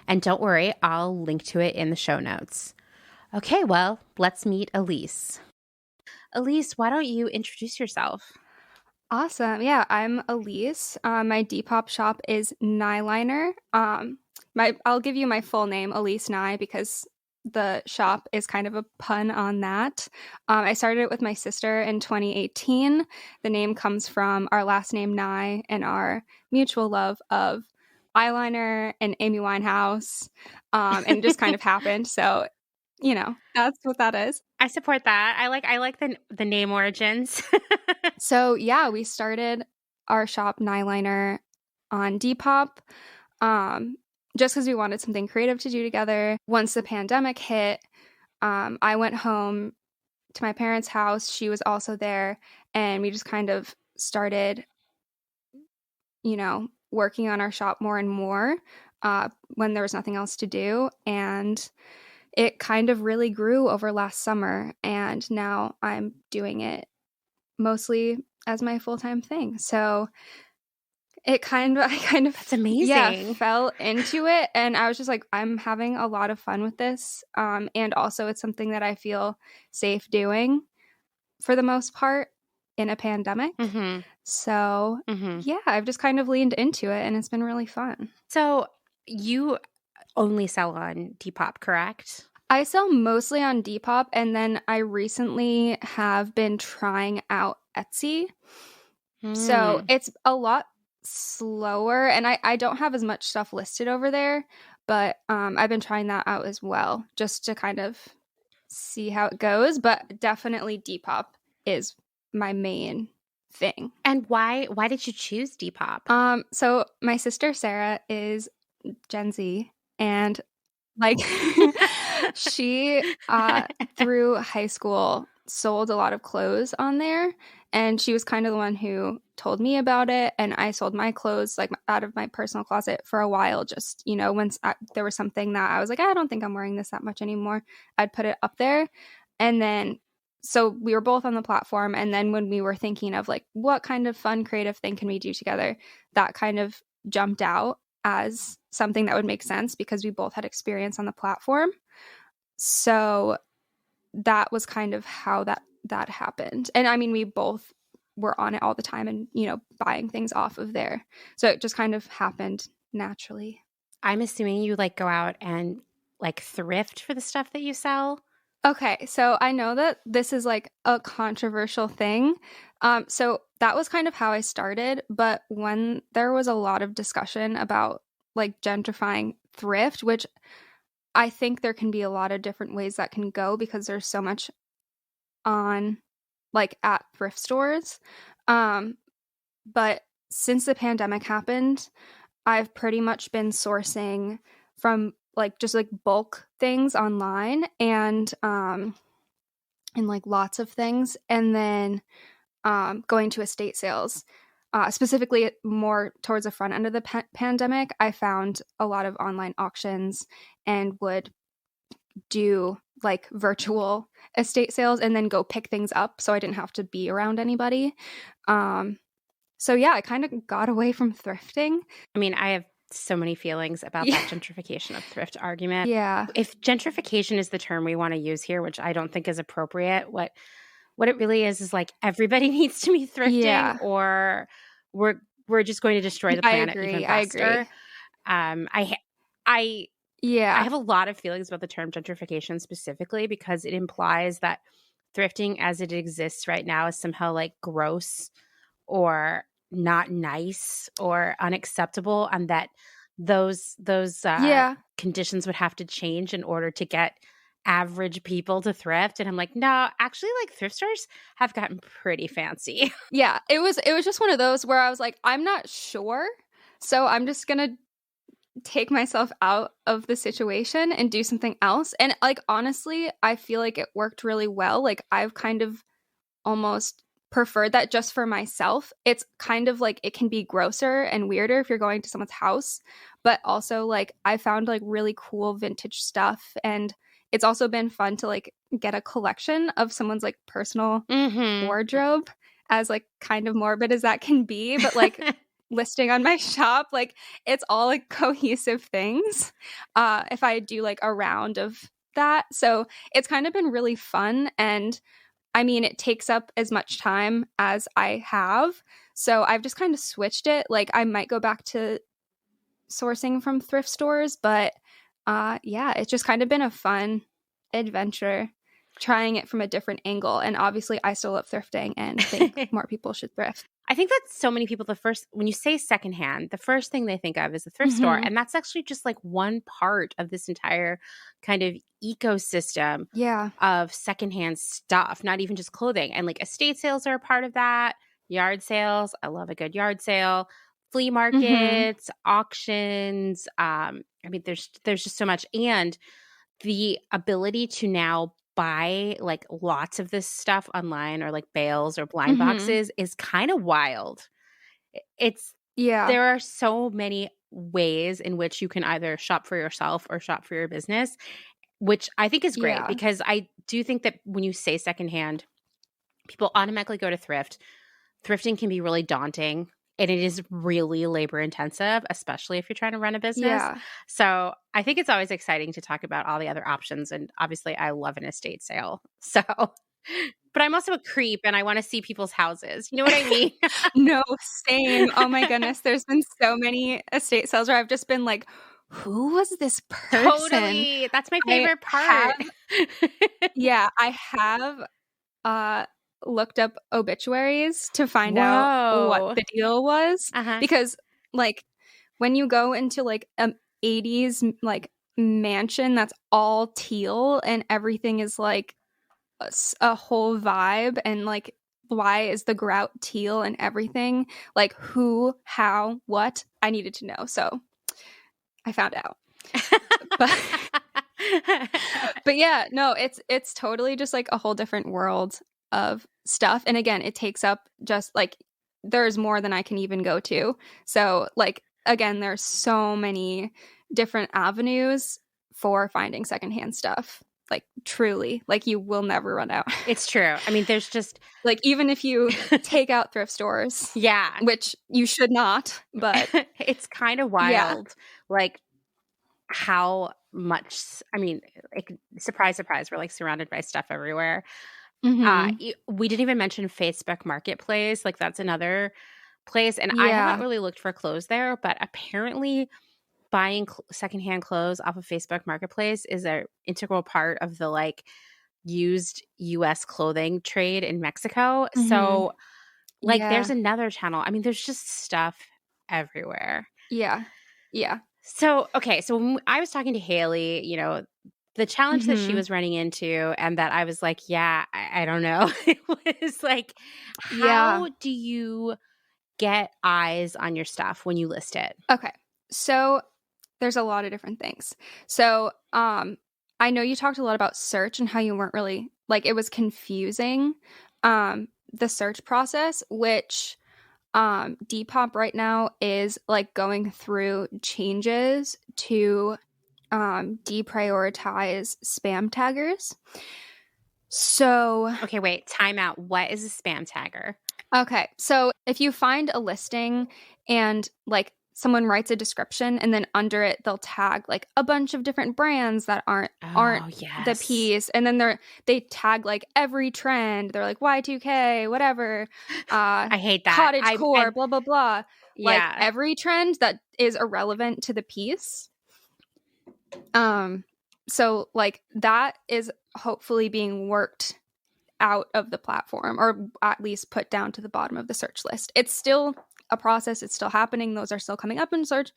And don't worry, I'll link to it in the show notes. Okay, well, let's meet Elise. Elise, why don't you introduce yourself? Awesome. Yeah, I'm Elise. My Depop shop is Nyeliner. I'll give you my full name, Elise Nye, because the shop is kind of a pun on that. I started it with my sister in 2018. The name comes from our last name, Nye, and our mutual love of eyeliner and Amy Winehouse. And it just kind of happened. So, you know, that's what that is. I support that. I like the name origins. So yeah, we started our shop Nyeliner on Depop, just because we wanted something creative to do together. Once the pandemic hit, I went home to my parents' house. She was also there, and we just kind of started, working on our shop more and more when there was nothing else to do. And it kind of really grew over last summer, and now I'm doing it mostly as my full-time thing. So I kind of That's amazing. fell into it, and I was just like, I'm having a lot of fun with this. And also it's something that I feel safe doing for the most part in a pandemic. Mm-hmm. So yeah, I've just kind of leaned into it, and it's been really fun. So you only sell on Depop, correct? I sell mostly on Depop, and then I recently have been trying out Etsy. So it's a lot slower, and I don't have as much stuff listed over there, but I've been trying that out as well, just to kind of see how it goes. But definitely Depop is my main thing. And why did you choose Depop? So my sister Sarah is Gen Z, and like she through high school sold a lot of clothes on there, and she was kind of the one who told me about it. And I sold my clothes like out of my personal closet for a while, just once there was something that I was like, I don't think I'm wearing this that much anymore, I'd put it up there. And then so we were both on the platform, and then when we were thinking of like what kind of fun creative thing can we do together, that kind of jumped out as something that would make sense because we both had experience on the platform. So that was kind of how that happened. And I mean, we both were on it all the time and, buying things off of there. So it just kind of happened naturally. I'm assuming you like go out and like thrift for the stuff that you sell. Okay, so I know that this is like a controversial thing. So that was kind of how I started. But when there was a lot of discussion about like gentrifying thrift, which I think there can be a lot of different ways that can go because there's so much on like at thrift stores. But since the pandemic happened, I've pretty much been sourcing from like just like bulk things online and like lots of things, and then going to estate sales, specifically more towards the front end of the pandemic. I found a lot of online auctions and would do like virtual estate sales and then go pick things up so I didn't have to be around anybody. So yeah, I kind of got away from thrifting. I mean, I have so many feelings about that gentrification of thrift argument. Yeah. If gentrification is the term we want to use here, which I don't think is appropriate, what it really is like everything needs to be thrifting, or we're just going to destroy the planet even faster. I have a lot of feelings about the term gentrification specifically because it implies that thrifting as it exists right now is somehow like gross or not nice or unacceptable, and that those conditions would have to change in order to get average people to thrift. And I'm like, no, actually, like thrift stores have gotten pretty fancy. Yeah, it was just one of those where I was like, I'm not sure, so I'm just gonna take myself out of the situation and do something else. And like, honestly, I feel like it worked really well. Like, I've kind of almost preferred that just for myself. It's kind of like it can be grosser and weirder if you're going to someone's house, but also like I found like really cool vintage stuff, and it's also been fun to like get a collection of someone's like personal wardrobe, as like kind of morbid as that can be, but like listing on my shop, like it's all like cohesive things if I do like a round of that. So it's kind of been really fun, and I mean, it takes up as much time as I have. So I've just kind of switched it. Like, I might go back to sourcing from thrift stores, but yeah, it's just kind of been a fun adventure trying it from a different angle. And obviously, I still love thrifting and think more people should thrift. I think that so many people, when you say secondhand, the first thing they think of is a thrift store. And that's actually just like one part of this entire kind of ecosystem of secondhand stuff, not even just clothing. And like estate sales are a part of that. Yard sales. I love a good yard sale. Flea markets, auctions. I mean, there's just so much. And the ability to now buy like lots of this stuff online or like bales or blind boxes is kind of wild. There are so many ways in which you can either shop for yourself or shop for your business, which I think is great because I do think that when you say secondhand, people automatically go to thrift. Thrifting can be really daunting. And it is really labor intensive, especially if you're trying to run a business. Yeah. So I think it's always exciting to talk about all the other options. And obviously, I love an estate sale. So, but I'm also a creep and I want to see people's houses. You know what I mean? No, same. Oh my goodness. There's been so many estate sales where I've just been like, who was this person? Totally. That's my favorite part. I have looked up obituaries to find out what the deal was, because like when you go into like an 80s like mansion that's all teal and everything is like a whole vibe, and like why is the grout teal and everything, like who, how, what, I needed to know, so I found out. but yeah, no, it's totally just like a whole different world of stuff. And again, it takes up just like there's more than I can even go to. So like, again, there's so many different avenues for finding secondhand stuff. Like truly, like you will never run out. It's true. I mean, there's just like, even if you take out thrift stores, which you should not, but it's kind of wild. Like how much, I mean, like, surprise, surprise, we're like surrounded by stuff everywhere. We didn't even mention Facebook Marketplace. Like that's another place. And I haven't really looked for clothes there, but apparently buying secondhand clothes off of Facebook Marketplace is an integral part of the like used U.S. clothing trade in Mexico. So like there's another channel. I mean, there's just stuff everywhere. Yeah. So, okay. So when I was talking to Haley, you know, the challenge that she was running into and that I was like, I don't know. It was like, how do you get eyes on your stuff when you list it? Okay. So there's a lot of different things. So I know you talked a lot about search and how you weren't really, like, it was confusing, the search process, which Depop right now is like going through changes to deprioritize spam taggers. So okay, wait, time out. What is a spam tagger? Okay, so if you find a listing and like someone writes a description and then under it they'll tag like a bunch of different brands that aren't the piece, and then they tag like every trend. They're like Y2K, whatever. I hate that. Cottage core, blah blah blah. Like every trend that is irrelevant to the piece. So like that is hopefully being worked out of the platform, or at least put down to the bottom of the search list. It's still a process. It's still happening. Those are still coming up in search,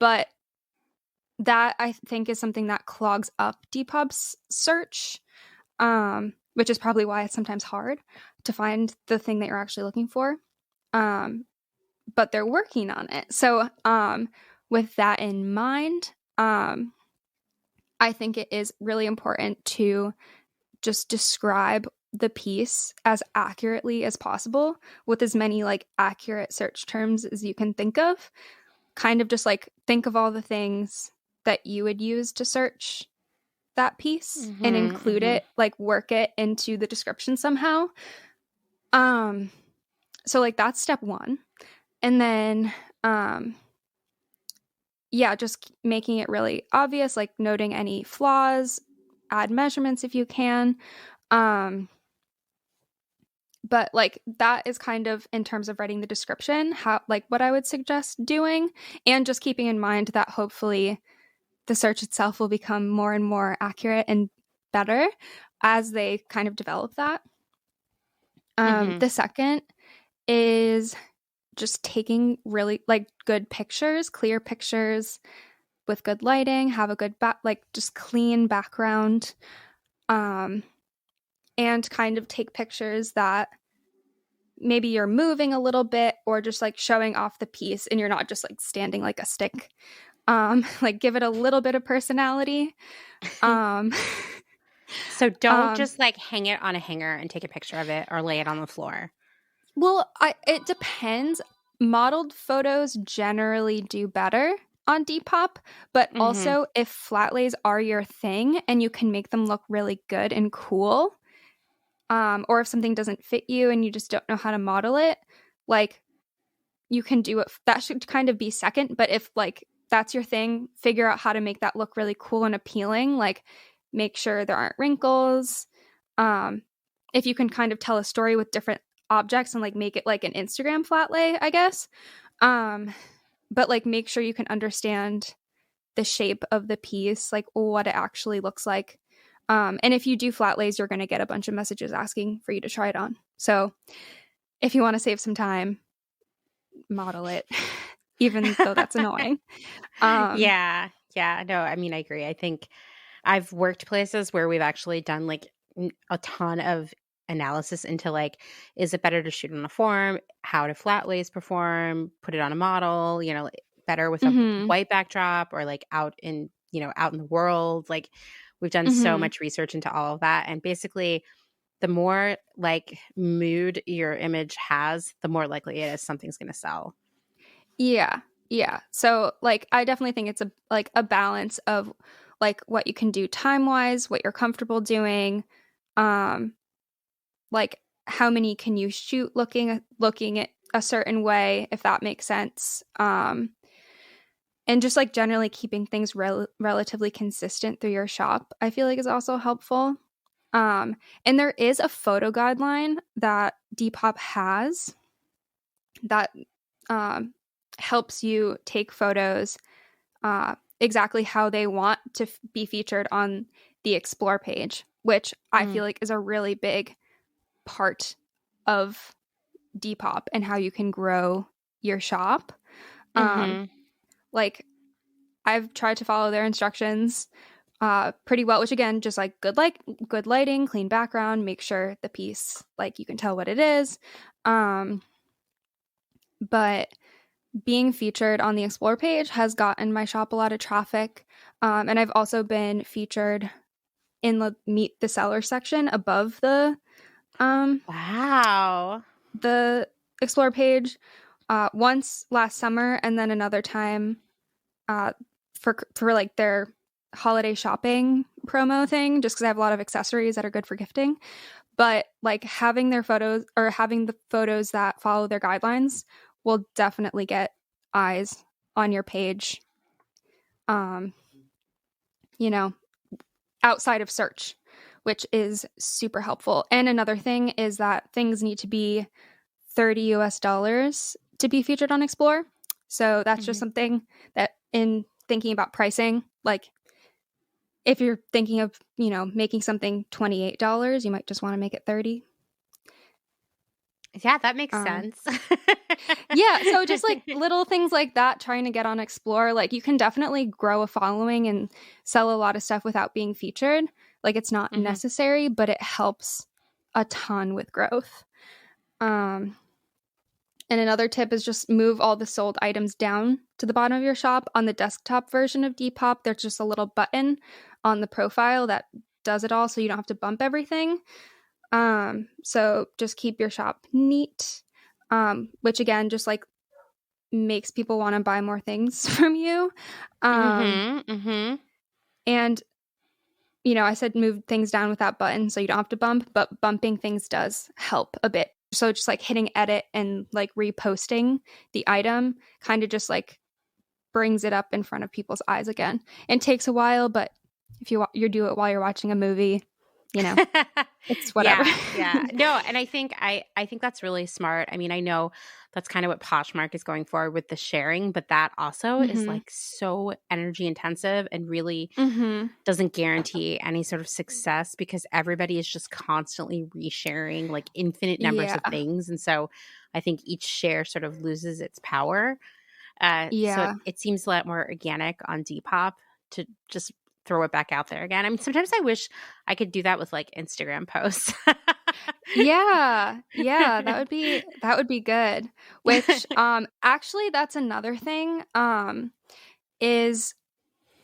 but that I think is something that clogs up Depop's search, which is probably why it's sometimes hard to find the thing that you're actually looking for. But they're working on it. So, with that in mind, I think it is really important to just describe the piece as accurately as possible with as many like accurate search terms as you can think of. Kind of just like think of all the things that you would use to search that piece and include it, like work it into the description somehow. So like that's step one. And then just making it really obvious, like noting any flaws, add measurements if you can. But like that is kind of in terms of writing the description, how like what I would suggest doing, and just keeping in mind that hopefully the search itself will become more and more accurate and better as they kind of develop that. The second is just taking really like good pictures, clear pictures with good lighting, have a good just clean background, and kind of take pictures that maybe you're moving a little bit or just like showing off the piece and you're not just like standing like a stick. Like give it a little bit of personality. So don't just like hang it on a hanger and take a picture of it or lay it on the floor. Well, it depends. Modeled photos generally do better on Depop, but also if flat lays are your thing and you can make them look really good and cool, or if something doesn't fit you and you just don't know how to model it, like you can do it. That should kind of be second. But if like that's your thing, figure out how to make that look really cool and appealing. Like make sure there aren't wrinkles. If you can kind of tell a story with different objects and like make it like an Instagram flat lay, I guess. But like make sure you can understand the shape of the piece, like what it actually looks like. And if you do flat lays, you're going to get a bunch of messages asking for you to try it on. So if you want to save some time, model it, even though that's annoying. Yeah. No, I mean, I agree. I think I've worked places where we've actually done like a ton of analysis into like, is it better to shoot on a form? How do flat lays perform? Put it on a model, better with a white backdrop or like out in the world. Like we've done so much research into all of that. And basically the more like mood your image has, the more likely it is something's going to sell. Yeah. So like, I definitely think it's a balance of like what you can do time-wise, what you're comfortable doing, like how many can you shoot looking at a certain way, if that makes sense. And just like generally keeping things relatively consistent through your shop, I feel like is also helpful. And there is a photo guideline that Depop has that helps you take photos exactly how they want to be featured on the Explore page, which I feel like is a really big part of Depop and how you can grow your shop. Like I've tried to follow their instructions pretty well, which again, just like good lighting, clean background, make sure the piece, like you can tell what it is. But being featured on the Explore page has gotten my shop a lot of traffic. And I've also been featured in the Meet the Seller section above the the Explore page once last summer, and then another time for like their holiday shopping promo thing, just because I have a lot of accessories that are good for gifting. But like having their photos or having the photos that follow their guidelines will definitely get eyes on your page, outside of search, which is super helpful. And another thing is that things need to be $30 US to be featured on Explore. So that's just something that in thinking about pricing, like if you're thinking of, making something $28, you might just want to make it $30. Yeah, that makes sense. Yeah, so just like little things like that, trying to get on Explore, like you can definitely grow a following and sell a lot of stuff without being featured. Like it's not necessary, but it helps a ton with growth. And And another tip is just move all the sold items down to the bottom of your shop. On the desktop version of Depop, there's just a little button on the profile that does it all, so you don't have to bump everything. So just keep your shop neat, which again, just like makes people want to buy more things from you. And, you know, I said move things down with that button so you don't have to bump, but bumping things does help a bit. So just like hitting edit and like reposting the item kind of just like brings it up in front of people's eyes again. It takes a while, but if you do it while you're watching a movie, you know, it's whatever. Yeah. No, and I think that's really smart. I mean, I know that's kind of what Poshmark is going for with the sharing, but that also is like so energy intensive and really doesn't guarantee any sort of success because everybody is just constantly resharing like infinite numbers of things. And so I think each share sort of loses its power. So it seems a lot more organic on Depop to just throw it back out there again. I mean, sometimes I wish I could do that with like Instagram posts. Yeah, that would be good. Which actually that's another thing is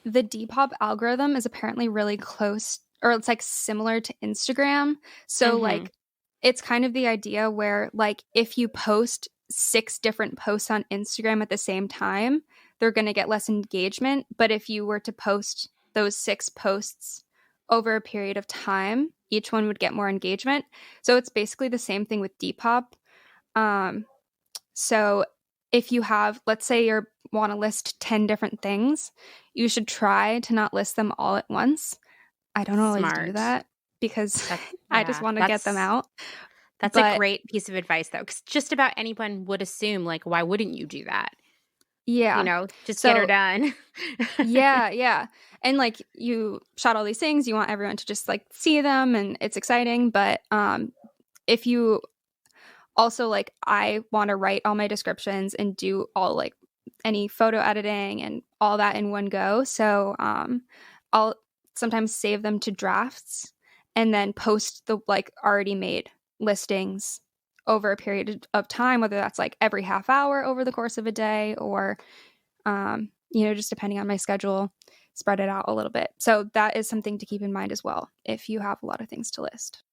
the Depop algorithm is apparently really close, or it's like similar to Instagram. So like it's kind of the idea where like if you post 6 different posts on Instagram at the same time, they're going to get less engagement, but if you were to post those 6 posts over a period of time, each one would get more engagement. So it's basically the same thing with Depop. So if you have, let's say you want to list 10 different things, you should try to not list them all at once. I don't always do that because I just want to get them out. That's a great piece of advice though, because just about anyone would assume like, why wouldn't you do that? Yeah. You know, just get her done. Yeah. And like you shot all these things, you want everyone to just like see them and it's exciting. But if you also like, I want to write all my descriptions and do all like any photo editing and all that in one go. So I'll sometimes save them to drafts and then post the like already made listings over a period of time, whether that's like every half hour over the course of a day or, you know, just depending on my schedule, spread it out a little bit. So that is something to keep in mind as well if you have a lot of things to list.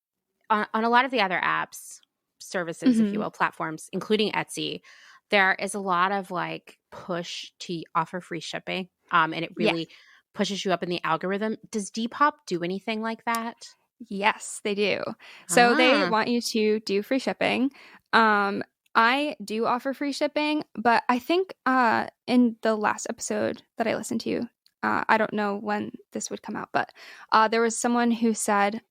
On a lot of the other apps, services, if you will, platforms, including Etsy, there is a lot of like push to offer free shipping. And it really pushes you up in the algorithm. Does Depop do anything like that? Yes, they do. So they want you to do free shipping. I do offer free shipping, but I think in the last episode that I listened to, I don't know when this would come out, but there was someone who said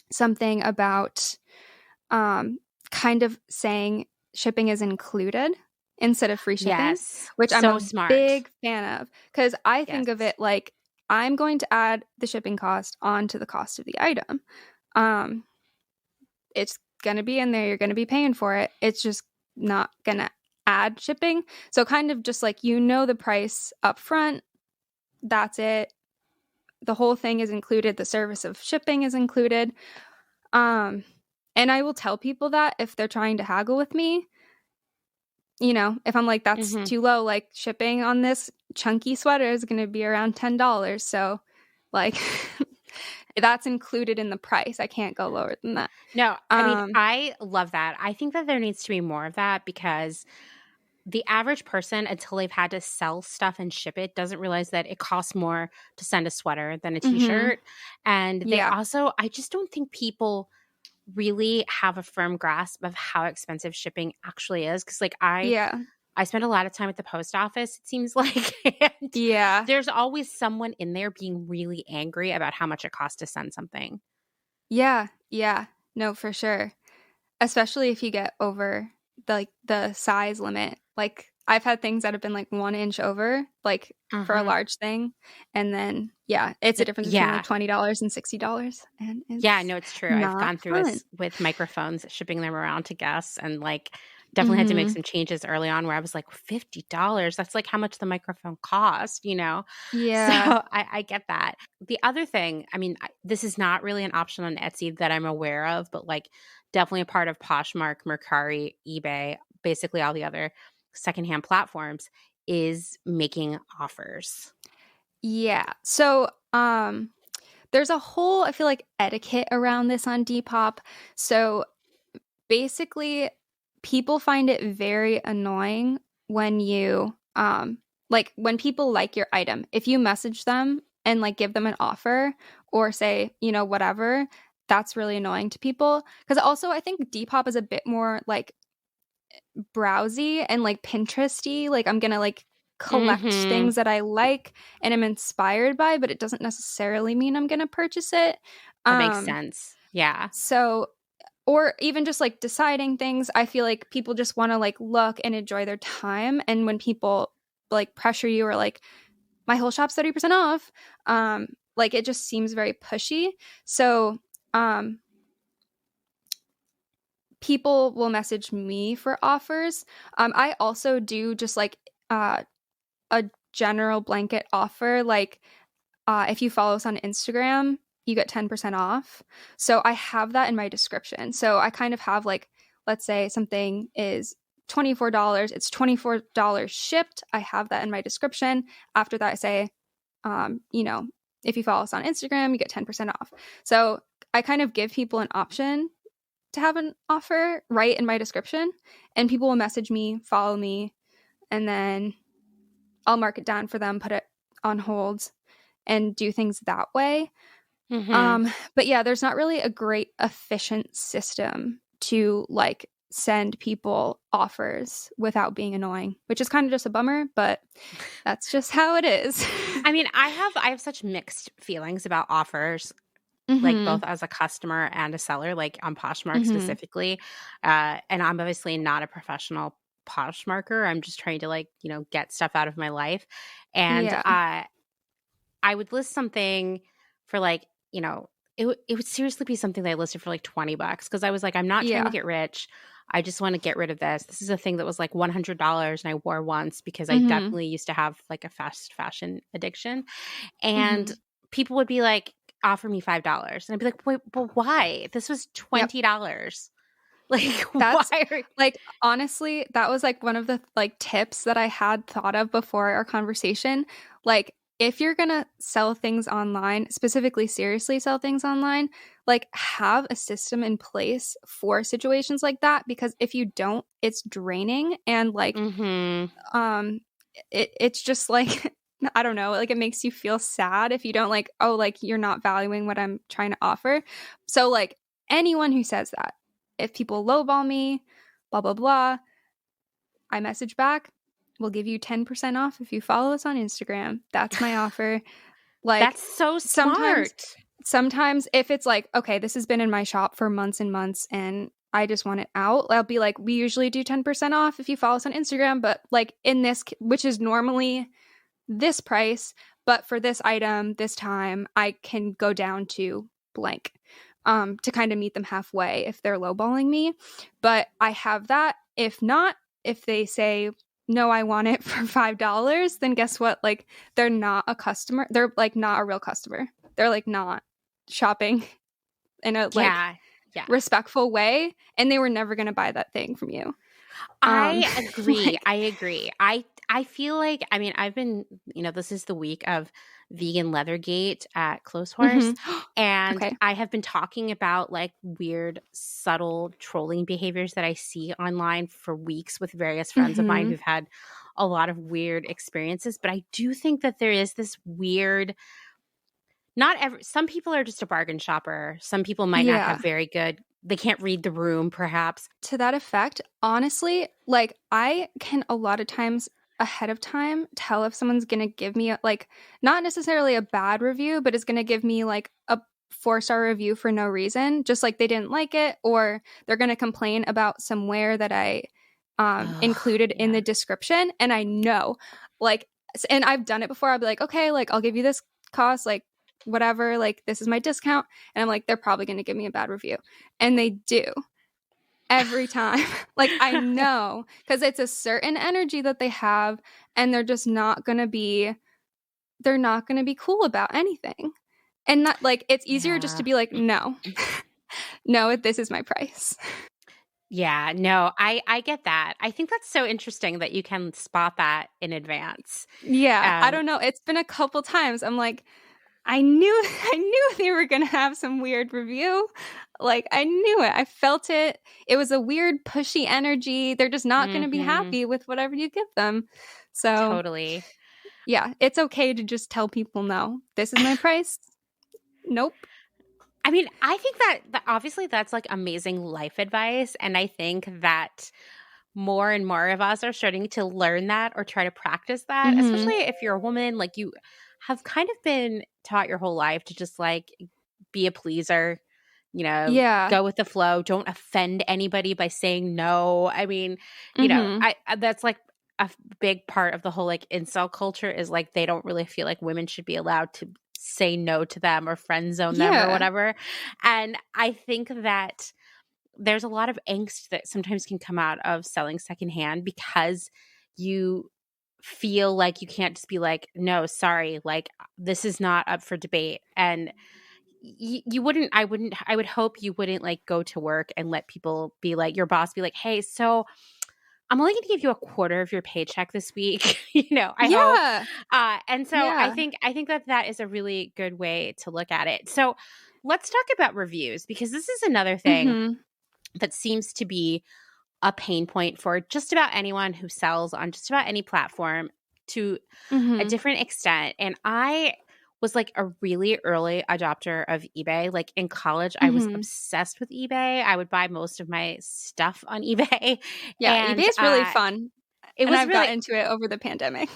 something about kind of saying shipping is included instead of free shipping, which I'm a big fan of because I think of it like I'm going to add the shipping cost onto the cost of the item. It's going to be in there. You're going to be paying for it. It's just not going to add shipping. So kind of just like, you know, the price up front, that's it. The whole thing is included. The service of shipping is included. And I will tell people that if they're trying to haggle with me, you know, if I'm like, that's too low, like shipping on this chunky sweater is going to be around $10. So like that's included in the price. I can't go lower than that. No, I mean, I love that. I think that there needs to be more of that because the average person, until they've had to sell stuff and ship it, doesn't realize that it costs more to send a sweater than a t-shirt. And they also, I just don't think people really have a firm grasp of how expensive shipping actually is. Because like I spend a lot of time at the post office, it seems like. And there's always someone in there being really angry about how much it costs to send something. Yeah. No, for sure. Especially if you get over the size limit. Like I've had things that have been like 1 inch over, like for a large thing. And then, it's a difference between like $20 and $60. And no, it's true. I've gone through this with microphones, shipping them around to guests, and like definitely had to make some changes early on where I was like, $50. That's like how much the microphone cost, you know? Yeah. So I get that. The other thing, I mean, this is not really an option on Etsy that I'm aware of, but like definitely a part of Poshmark, Mercari, eBay, basically all the other secondhand platforms, is making offers. Yeah. So, there's a whole, I feel like, etiquette around this on Depop. So basically, people find it very annoying when you, like, when people like your item. If you message them and like give them an offer or say, you know, whatever, that's really annoying to people. Because also, I think Depop is a bit more like browsy and like Pinteresty. Like, I'm gonna like collect things that I like and am inspired by, but it doesn't necessarily mean I'm gonna purchase it. That makes sense. Yeah. So, or even just like deciding things, I feel like people just want to like look and enjoy their time. And when people like pressure you or like, my whole shop's 30% off, like it just seems very pushy. So, people will message me for offers. I also do just like a general blanket offer. Like, if you follow us on Instagram, you get 10% off. So I have that in my description. So I kind of have like, let's say something is $24, it's $24 shipped. I have that in my description. After that, I say, you know, if you follow us on Instagram, you get 10% off. So I kind of give people an option to have an offer right in my description, and people will message me, follow me, and then I'll mark it down for them, put it on hold, and do things that way. But yeah, there's not really a great efficient system to like send people offers without being annoying, which is kind of just a bummer, but that's just how it is. I mean, I have such mixed feelings about offers, like both as a customer and a seller, like on Poshmark specifically. And I'm obviously not a professional Poshmarker. I'm just trying to like, you know, get stuff out of my life. And I would list something for like, you know, it would seriously be something that I listed for like $20 because I was like, I'm not trying to get rich. I just want to get rid of this. This is a thing that was like $100 and I wore once because I definitely used to have like a fast fashion addiction. And people would be like, offer me $5. And I'd be like, wait, but why? This was $20. Like, that's why like, honestly, that was like one of the like tips that I had thought of before our conversation. Like, if you're gonna sell things online, specifically seriously sell things online, like have a system in place for situations like that, because if you don't, it's draining and like it's just like I don't know, like it makes you feel sad if you don't like, oh, like you're not valuing what I'm trying to offer. So like anyone who says that, if people lowball me, blah blah blah, I message back, we'll give you 10% off if you follow us on Instagram. That's my offer. Like, that's so smart. Sometimes if it's like, okay, this has been in my shop for months and months and I just want it out, I'll be like, we usually do 10% off if you follow us on Instagram, but like in this, which is normally this price, but for this item, this time, I can go down to blank to kind of meet them halfway if they're lowballing me. But I have that. If not, if they say, no, I want it for $5, then guess what? Like, they're not a customer. They're like not a real customer. They're like not shopping in a like respectful way, and they were never going to buy that thing from you. I agree. Like, I agree. I feel like, I mean, I've been, you know, this is the week of vegan Leathergate at Clotheshorse, and I have been talking about like weird, subtle trolling behaviors that I see online for weeks with various friends of mine who've had a lot of weird experiences. But I do think that there is this weird, some people are just a bargain shopper. Some people might not have very good, they can't read the room perhaps. To that effect, honestly, like I can a lot of times ahead of time tell if someone's gonna give me like not necessarily a bad review, but is gonna give me like a 4-star review for no reason, just like they didn't like it, or they're gonna complain about some wear that I included in the description. And I know, like, and I've done it before. I'll be like, okay, like I'll give you this cost, like whatever, like this is my discount, and I'm like, they're probably gonna give me a bad review, and they do. Every time. Like, I know, because it's a certain energy that they have, and they're just not going to be cool about anything. And that, like, it's easier just to be like, no. no, this is my price. Yeah, no, I get that. I think that's so interesting that you can spot that in advance. Yeah, I don't know. It's been a couple times. I'm like, I knew they were going to have some weird review. Like, I knew it. I felt it. It was a weird pushy energy. They're just not going to be happy with whatever you give them. So Totally. Yeah, it's okay to just tell people, no, this is my price. Nope. I mean, I think that obviously that's like amazing life advice. And I think that more and more of us are starting to learn that or try to practice that, especially if you're a woman, like you have kind of been taught your whole life to just like be a pleaser, go with the flow. Don't offend anybody by saying no. I mean, I that's like a big part of the whole like incel culture is like they don't really feel like women should be allowed to say no to them or friend zone them or whatever. And I think that there's a lot of angst that sometimes can come out of selling secondhand because you feel like you can't just be like, no, sorry, like this is not up for debate. And I would hope you wouldn't like go to work and let people be like, your boss be like, hey, so I'm only going to give you a quarter of your paycheck this week. I hope. And so I think that is a really good way to look at it. So let's talk about reviews, because this is another thing that seems to be a pain point for just about anyone who sells on just about any platform to a different extent. And I was like a really early adopter of eBay. Like in college, I was obsessed with eBay. I would buy most of my stuff on eBay. Yeah, and, eBay is really fun. I've really, got into it over the pandemic.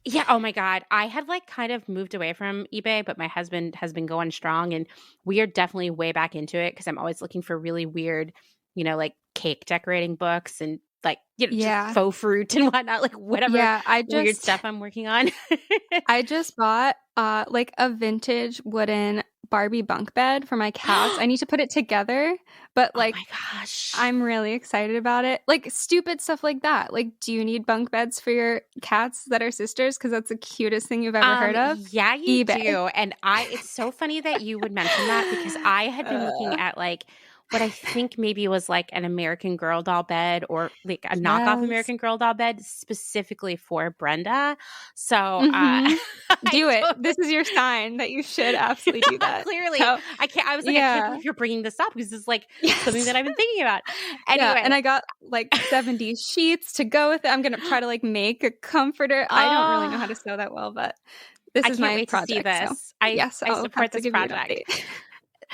Yeah. Oh my God. I had like kind of moved away from eBay, but my husband has been going strong and we are definitely way back into it because I'm always looking for really weird, like cake decorating books and like, just faux fruit and whatnot, like whatever weird stuff I'm working on. I just bought like a vintage wooden Barbie bunk bed for my cats. I need to put it together, but like, oh my gosh, I'm really excited about it. Like stupid stuff like that. Like, do you need bunk beds for your cats that are sisters? Because that's the cutest thing you've ever heard of. Yeah, you do. And it's so funny that you would mention that because I had been looking at like what I think maybe was like an American Girl doll bed or like a knockoff American Girl doll bed specifically for Brenda. So do it. This is your sign that you should absolutely do that. Clearly. So, I was like, I can't believe you're bringing this up because it's like something that I've been thinking about. Anyway. And I got like 70 sheets to go with it. I'm going to try to like make a comforter. I don't really know how to sew that well, but this is my project. I can't wait to see this. So. I support this project.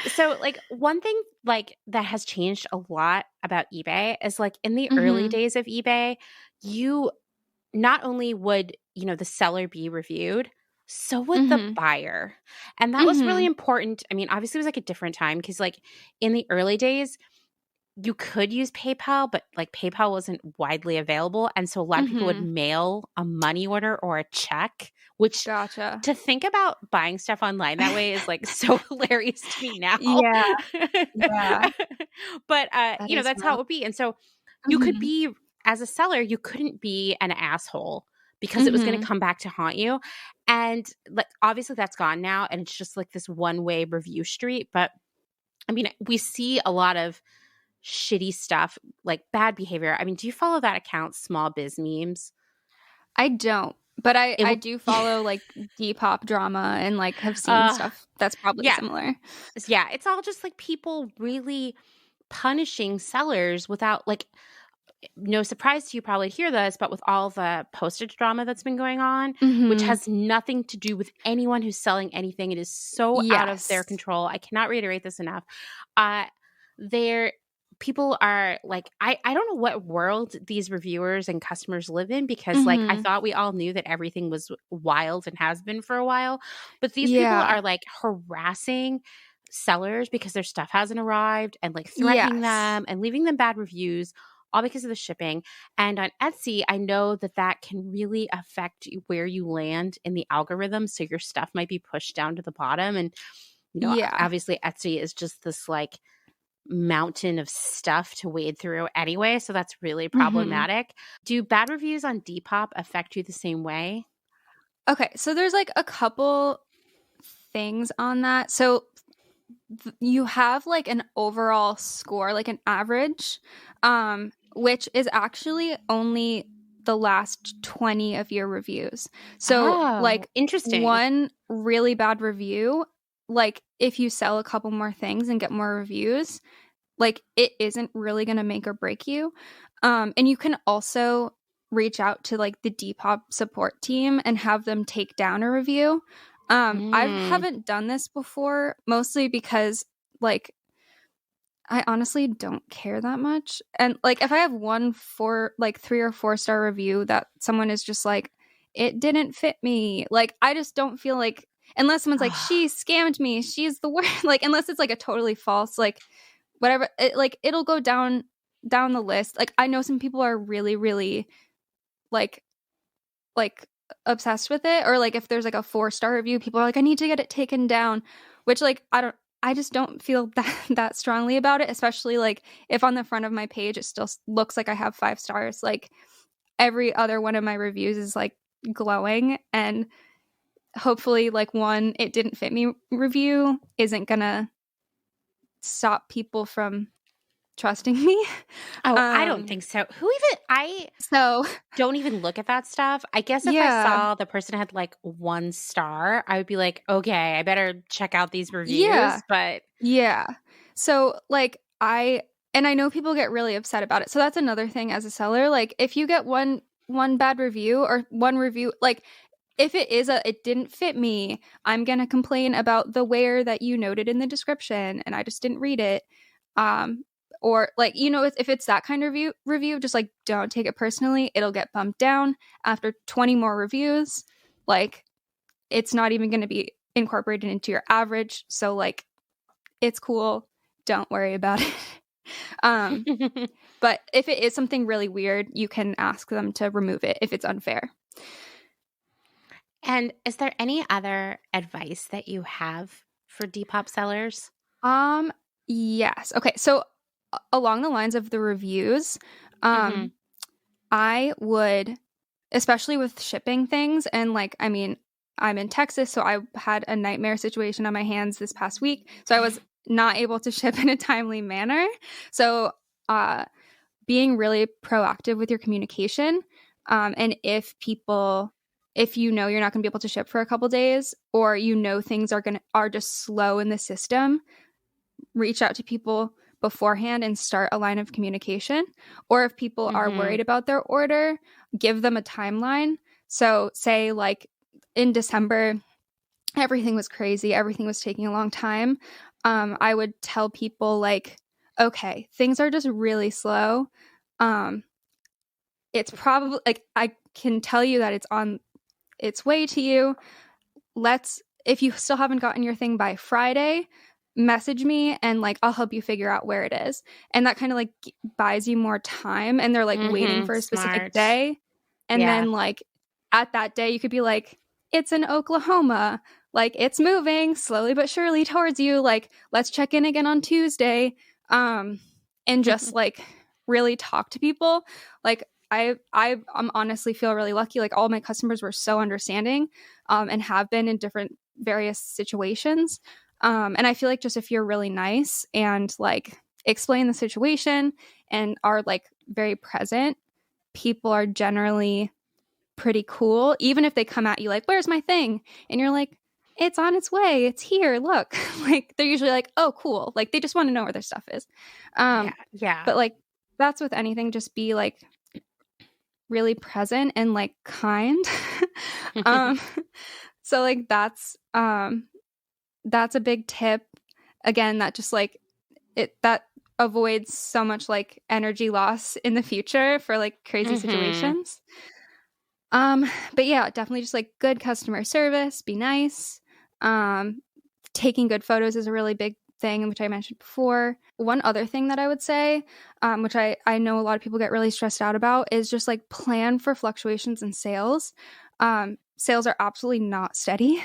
So like one thing like that has changed a lot about eBay is like in the early days of eBay, you not only would, the seller be reviewed, so would the buyer. And that was really important. I mean, obviously it was like a different time because like in the early days, you could use PayPal, but like PayPal wasn't widely available. And so a lot of people would mail a money order or a check, which to think about buying stuff online that way is like so hilarious to me now. Yeah. But, that's how it would be. And so you could be, as a seller, you couldn't be an asshole because it was going to come back to haunt you. And like, obviously that's gone now. And it's just like this one-way review street. But I mean, we see a lot of shitty stuff, like bad behavior. I mean, do you follow that account, Small Biz Memes? I don't, but I do follow like Depop drama and like have seen stuff that's probably similar. Yeah, it's all just like people really punishing sellers without like, no surprise to you probably hear this, but with all the postage drama that's been going on, which has nothing to do with anyone who's selling anything. It is so out of their control. I cannot reiterate this enough. People are like, I don't know what world these reviewers and customers live in because like I thought we all knew that everything was wild and has been for a while. But these people are like harassing sellers because their stuff hasn't arrived and like threatening them and leaving them bad reviews, all because of the shipping. And on Etsy, I know that can really affect where you land in the algorithm. So your stuff might be pushed down to the bottom. And, obviously Etsy is just this like mountain of stuff to wade through anyway. So that's really problematic. Do bad reviews on Depop affect you the same way? Okay. So there's like a couple things on that. So you have like an overall score, like an average, which is actually only the last 20 of your reviews. So like interesting. one really bad review, like if you sell a couple more things and get more reviews, like it isn't really going to make or break you. And you can also reach out to like the Depop support team and have them take down a review. I haven't done this before, mostly because like I honestly don't care that much. And like if I have 3 or 4 star review that someone is just like, it didn't fit me, like I just don't feel like, unless someone's like, she scammed me, she's the worst, like unless it's like a totally false, like whatever, it'll go down the list. Like I know some people are really, really like obsessed with it, or like if there's like a 4-star review, people are like, I need to get it taken down, which like I just don't feel that strongly about it, especially like if on the front of my page it still looks like I have 5 stars. Like every other one of my reviews is like glowing, and hopefully like one it didn't fit me review isn't gonna stop people from trusting me. I don't think so. I don't even look at that stuff. I guess if I saw the person had like 1 star, I would be like, okay, I better check out these reviews. But so like I know people get really upset about it. So that's another thing as a seller. Like if you get one bad review or one review, like if it is it didn't fit me, I'm gonna complain about the wear that you noted in the description and I just didn't read it. Or like, you know, if it's that kind of review, just like don't take it personally. It'll get bumped down after 20 more reviews. Like it's not even going to be incorporated into your average. So like it's cool. Don't worry about it. But if it is something really weird, you can ask them to remove it if it's unfair. And is there any other advice that you have for Depop sellers? Yes. Okay. So along the lines of the reviews, I would, especially with shipping things, and like, I mean, I'm in Texas, so I had a nightmare situation on my hands this past week. So I was not able to ship in a timely manner. So being really proactive with your communication. And if you know you're not going to be able to ship for a couple days, or you know things are just slow in the system, reach out to people beforehand and start a line of communication. Or if people are worried about their order, give them a timeline. So say like in December, everything was crazy, everything was taking a long time. I would tell people like, okay, things are just really slow. It's probably like, I can tell you that it's on its way to you. If you still haven't gotten your thing by Friday, message me and like I'll help you figure out where it is. And that kind of like buys you more time, and they're like waiting for a specific day. And then like at that day you could be like, it's in Oklahoma, like it's moving slowly but surely towards you, like let's check in again on Tuesday. And just like really talk to people. Like I honestly feel really lucky. Like all my customers were so understanding, and have been in different various situations. And I feel like just if you're really nice and like explain the situation and are like very present, people are generally pretty cool. Even if they come at you like, where's my thing? And you're like, it's on its way. It's here. Look. Like they're usually like, oh, cool. Like they just want to know where their stuff is. But like that's with anything, just be like really present and like kind. So like that's a big tip. Again, that just like that avoids so much like energy loss in the future for like crazy situations. But yeah, definitely just like good customer service, be nice. Taking good photos is a really big thing, which I mentioned before. One other thing that I would say, which I know a lot of people get really stressed out about, is just like plan for fluctuations in sales. Sales are absolutely not steady,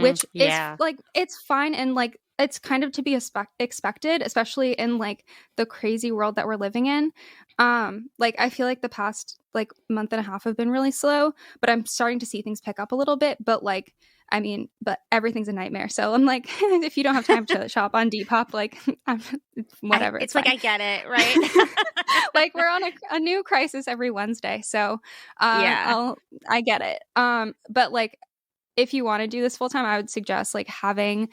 which is like, it's fine. And like, it's kind of to be expected, especially in like the crazy world that we're living in. Like I feel like the past like month and a half have been really slow, but I'm starting to see things pick up a little bit. But like, I mean, but everything's a nightmare. So I'm like, if you don't have time to shop on Depop, like, whatever. It's like, I get it, right? Like, we're on a new crisis every Wednesday. So I get it. But like, if you want to do this full time, I would suggest like having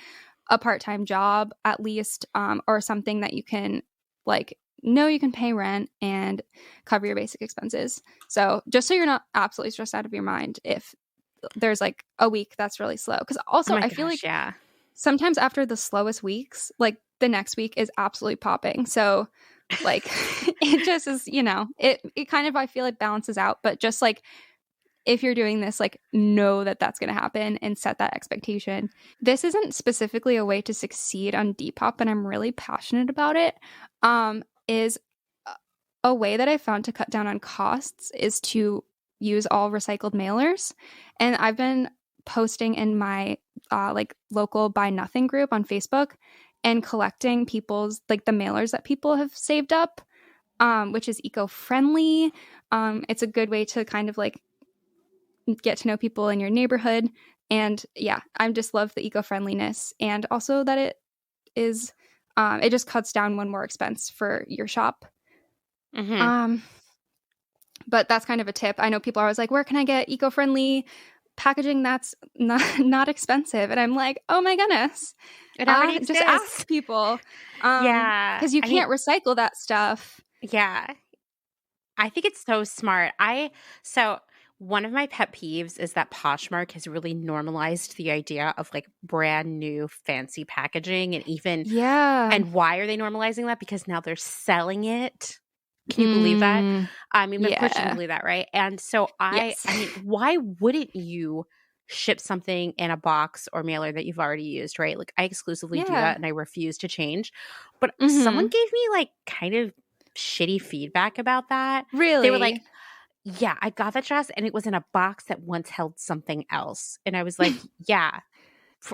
a part-time job at least, or something that you can like know you can pay rent and cover your basic expenses. So just so you're not absolutely stressed out of your mind if there's like a week that's really slow. Because also I feel like sometimes after the slowest weeks, like the next week is absolutely popping. So like it just is, you know, it kind of, I feel like balances out. But just like if you're doing this, like know that that's going to happen and set that expectation. This isn't specifically a way to succeed on Depop, and I'm really passionate about it. Is a way that I found to cut down on costs is to use all recycled mailers. And I've been posting in my like local Buy Nothing group on Facebook and collecting people's like the mailers that people have saved up, which is eco-friendly. It's a good way to kind of like get to know people in your neighborhood. And yeah, I just love the eco-friendliness, and also that it is it just cuts down one more expense for your shop. But that's kind of a tip. I know people are always like, where can I get eco-friendly packaging that's not expensive? And I'm like, oh my goodness, it already exists. Just ask people. Because you can't recycle that stuff. Yeah, I think it's so smart. So one of my pet peeves is that Poshmark has really normalized the idea of like brand new fancy packaging, and even and why are they normalizing that? Because now they're selling it. Can you believe that? I mean, of course you can believe that, right? And so I mean, why wouldn't you ship something in a box or mailer that you've already used, right? Like I exclusively do that, and I refuse to change. But someone gave me like kind of shitty feedback about that. Really? They were like, yeah, I got that dress and it was in a box that once held something else. And I was like, yeah,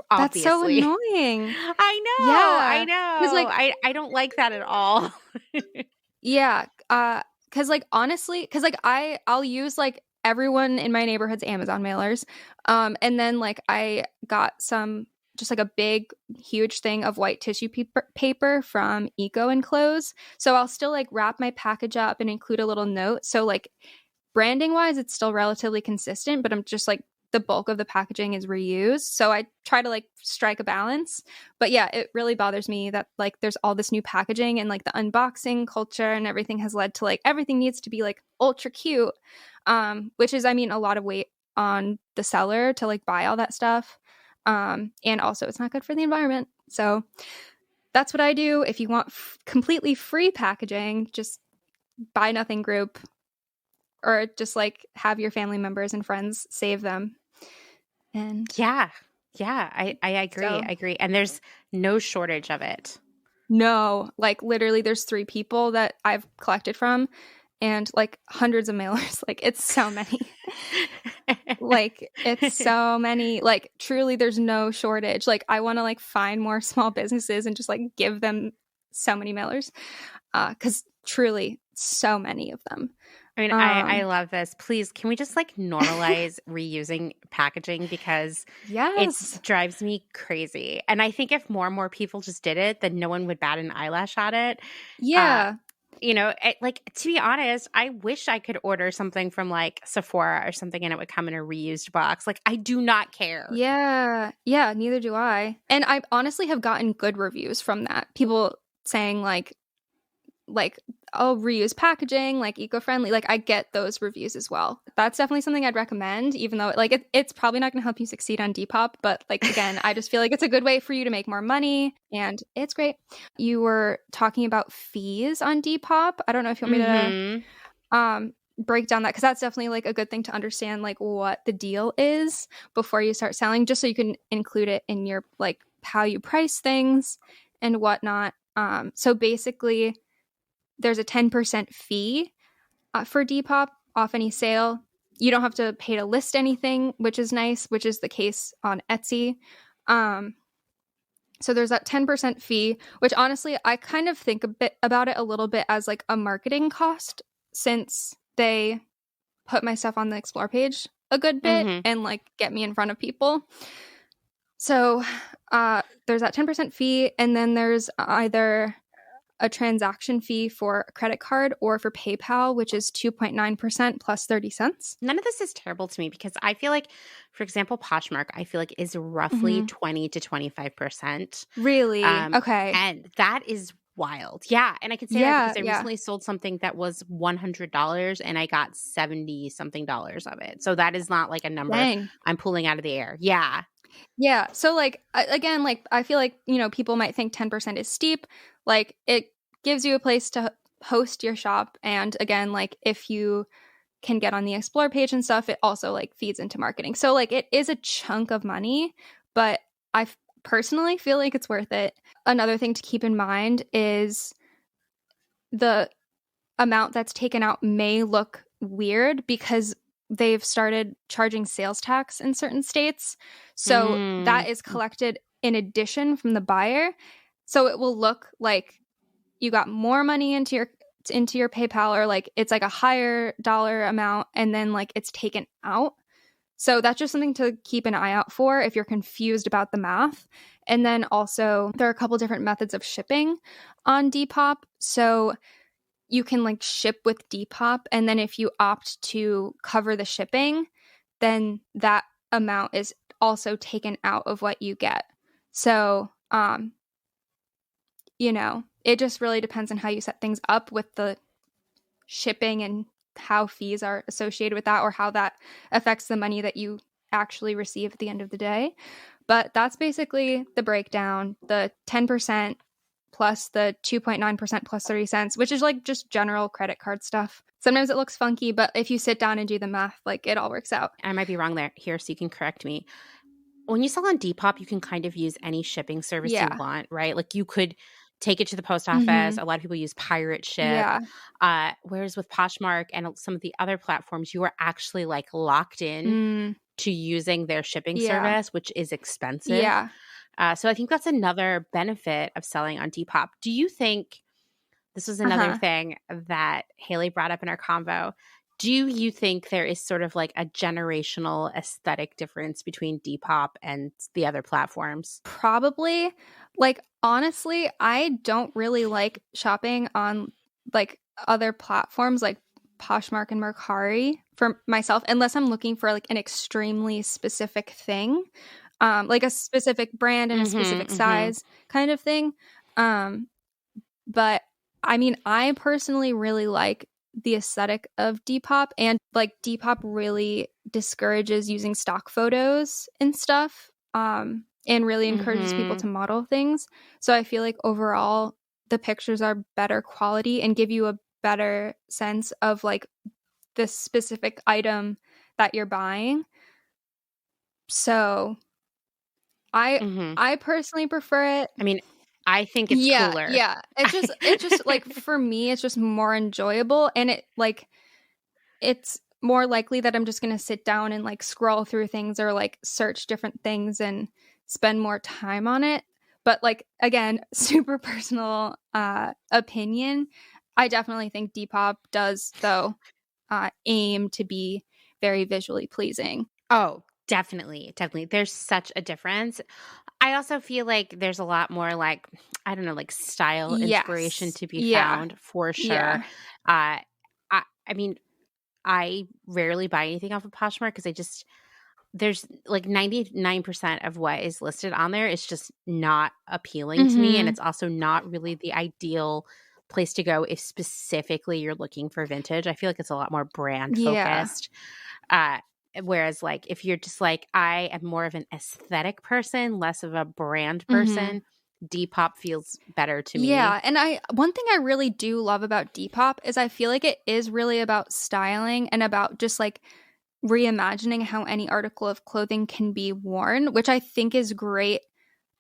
obviously. That's so annoying. I know. Yeah. I know. Because like, I don't like that at all. Yeah. Because like honestly, because like I'll use like everyone in my neighborhood's Amazon mailers. And then like I got some just like a big huge thing of white tissue paper from Eco Enclose. So I'll still like wrap my package up and include a little note. So like branding wise, it's still relatively consistent, but I'm just like the bulk of the packaging is reused. So I try to like strike a balance. But yeah, it really bothers me that like there's all this new packaging, and like the unboxing culture and everything has led to like everything needs to be like ultra cute, which is, I mean, a lot of weight on the seller to like buy all that stuff. And also it's not good for the environment. So that's what I do. If you want completely free packaging, just Buy Nothing group, or just like have your family members and friends save them. And I agree. I agree. And there's no shortage of it. No, like literally there's 3 people that I've collected from, and like hundreds of mailers. Like it's so many. Like it's so many. Like truly there's no shortage. Like I want to like find more small businesses and just like give them so many mailers. Because truly so many of them. I mean, I love this. Please, can we just like normalize reusing packaging, because it drives me crazy. And I think if more and more people just did it, then no one would bat an eyelash at it. Yeah. You know, like to be honest, I wish I could order something from like Sephora or something and it would come in a reused box. Like I do not care. Yeah. Yeah, neither do I. And I honestly have gotten good reviews from that. People saying like, oh, reuse packaging, like eco-friendly. Like I get those reviews as well. That's definitely something I'd recommend, even though like it's probably not going to help you succeed on Depop. But like, again, I just feel like it's a good way for you to make more money, and it's great. You were talking about fees on Depop. I don't know if you want me to break down that, because that's definitely like a good thing to understand, like what the deal is before you start selling, just so you can include it in your like how you price things and whatnot. So basically, there's a 10% fee for Depop off any sale. You don't have to pay to list anything, which is nice, which is the case on Etsy. So there's that 10% fee, which honestly, I kind of think a bit about it a little bit as like a marketing cost, since they put my stuff on the Explore page a good bit and like get me in front of people. So there's that 10% fee, and then there's either a transaction fee for a credit card or for PayPal, which is 2.9% plus 30 cents. None of this is terrible to me because I feel like, for example, Poshmark, I feel like is roughly 20 to 25%. Really? Okay. And that is wild. Yeah. And I can say that because I recently sold something that was $100 and I got 70 something dollars of it. So that is not like a number I'm pulling out of the air. Yeah. Yeah. So like, again, like I feel like, you know, people might think 10% is steep. Like it gives you a place to host your shop. And again, like if you can get on the Explore page and stuff, it also like feeds into marketing. So like it is a chunk of money, but I personally feel like it's worth it. Another thing to keep in mind is the amount that's taken out may look weird because they've started charging sales tax in certain states. So that is collected in addition from the buyer. So it will look like you got more money into your PayPal, or like it's like a higher dollar amount and then like it's taken out. So that's just something to keep an eye out for if you're confused about the math. And then also there are a couple different methods of shipping on Depop. So you can like ship with Depop, and then if you opt to cover the shipping, then that amount is also taken out of what you get. So, you know, it just really depends on how you set things up with the shipping and how fees are associated with that, or how that affects the money that you actually receive at the end of the day. But that's basically the breakdown, the 10% plus the 2.9% plus 30 cents, which is like just general credit card stuff. Sometimes it looks funky, but if you sit down and do the math, like it all works out. I might be wrong here, so you can correct me. When you sell on Depop, you can kind of use any shipping service you want, right? Like you could take it to the post office. A lot of people use Pirate Ship. Whereas with Poshmark and some of the other platforms, you are actually like locked in to using their shipping service, which is expensive. So I think that's another benefit of selling on Depop. Do you think, this was another thing that Haley brought up in our convo, do you think there is sort of like a generational aesthetic difference between Depop and the other platforms? Probably. Like, honestly, I don't really like shopping on like other platforms like Poshmark and Mercari for myself, unless I'm looking for like an extremely specific thing. Like a specific brand and a specific size kind of thing. But I mean, I personally really like the aesthetic of Depop, and like Depop really discourages using stock photos and stuff, and really encourages people to model things. So I feel like overall the pictures are better quality and give you a better sense of like the specific item that you're buying. So I personally prefer it. I mean, I think it's cooler. Yeah. It's just like for me, it's just more enjoyable, and it like it's more likely that I'm just gonna sit down and like scroll through things or like search different things and spend more time on it. But like again, super personal opinion. I definitely think Depop does though aim to be very visually pleasing. Oh, definitely. There's such a difference. I also feel like there's a lot more like, I don't know, like style inspiration to be found for sure. I mean, I rarely buy anything off of Poshmark because there's like 99% of what is listed on there is just not appealing to me. And it's also not really the ideal place to go if specifically you're looking for vintage. I feel like it's a lot more brand focused. Whereas like if you're just like, I am more of an aesthetic person, less of a brand person, Depop feels better to me. Yeah, and one thing I really do love about Depop is I feel like it is really about styling and about just like reimagining how any article of clothing can be worn, which I think is great,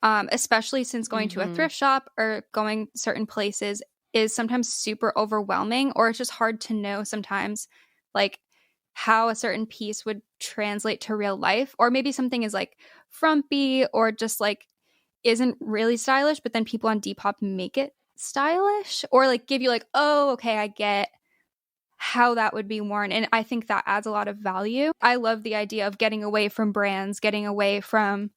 especially since going to a thrift shop or going certain places is sometimes super overwhelming, or it's just hard to know sometimes like how a certain piece would translate to real life, or maybe something is like frumpy or just like isn't really stylish, but then people on Depop make it stylish or like give you like, oh, okay, I get how that would be worn. And I think that adds a lot of value. I love the idea of getting away from brands, getting away from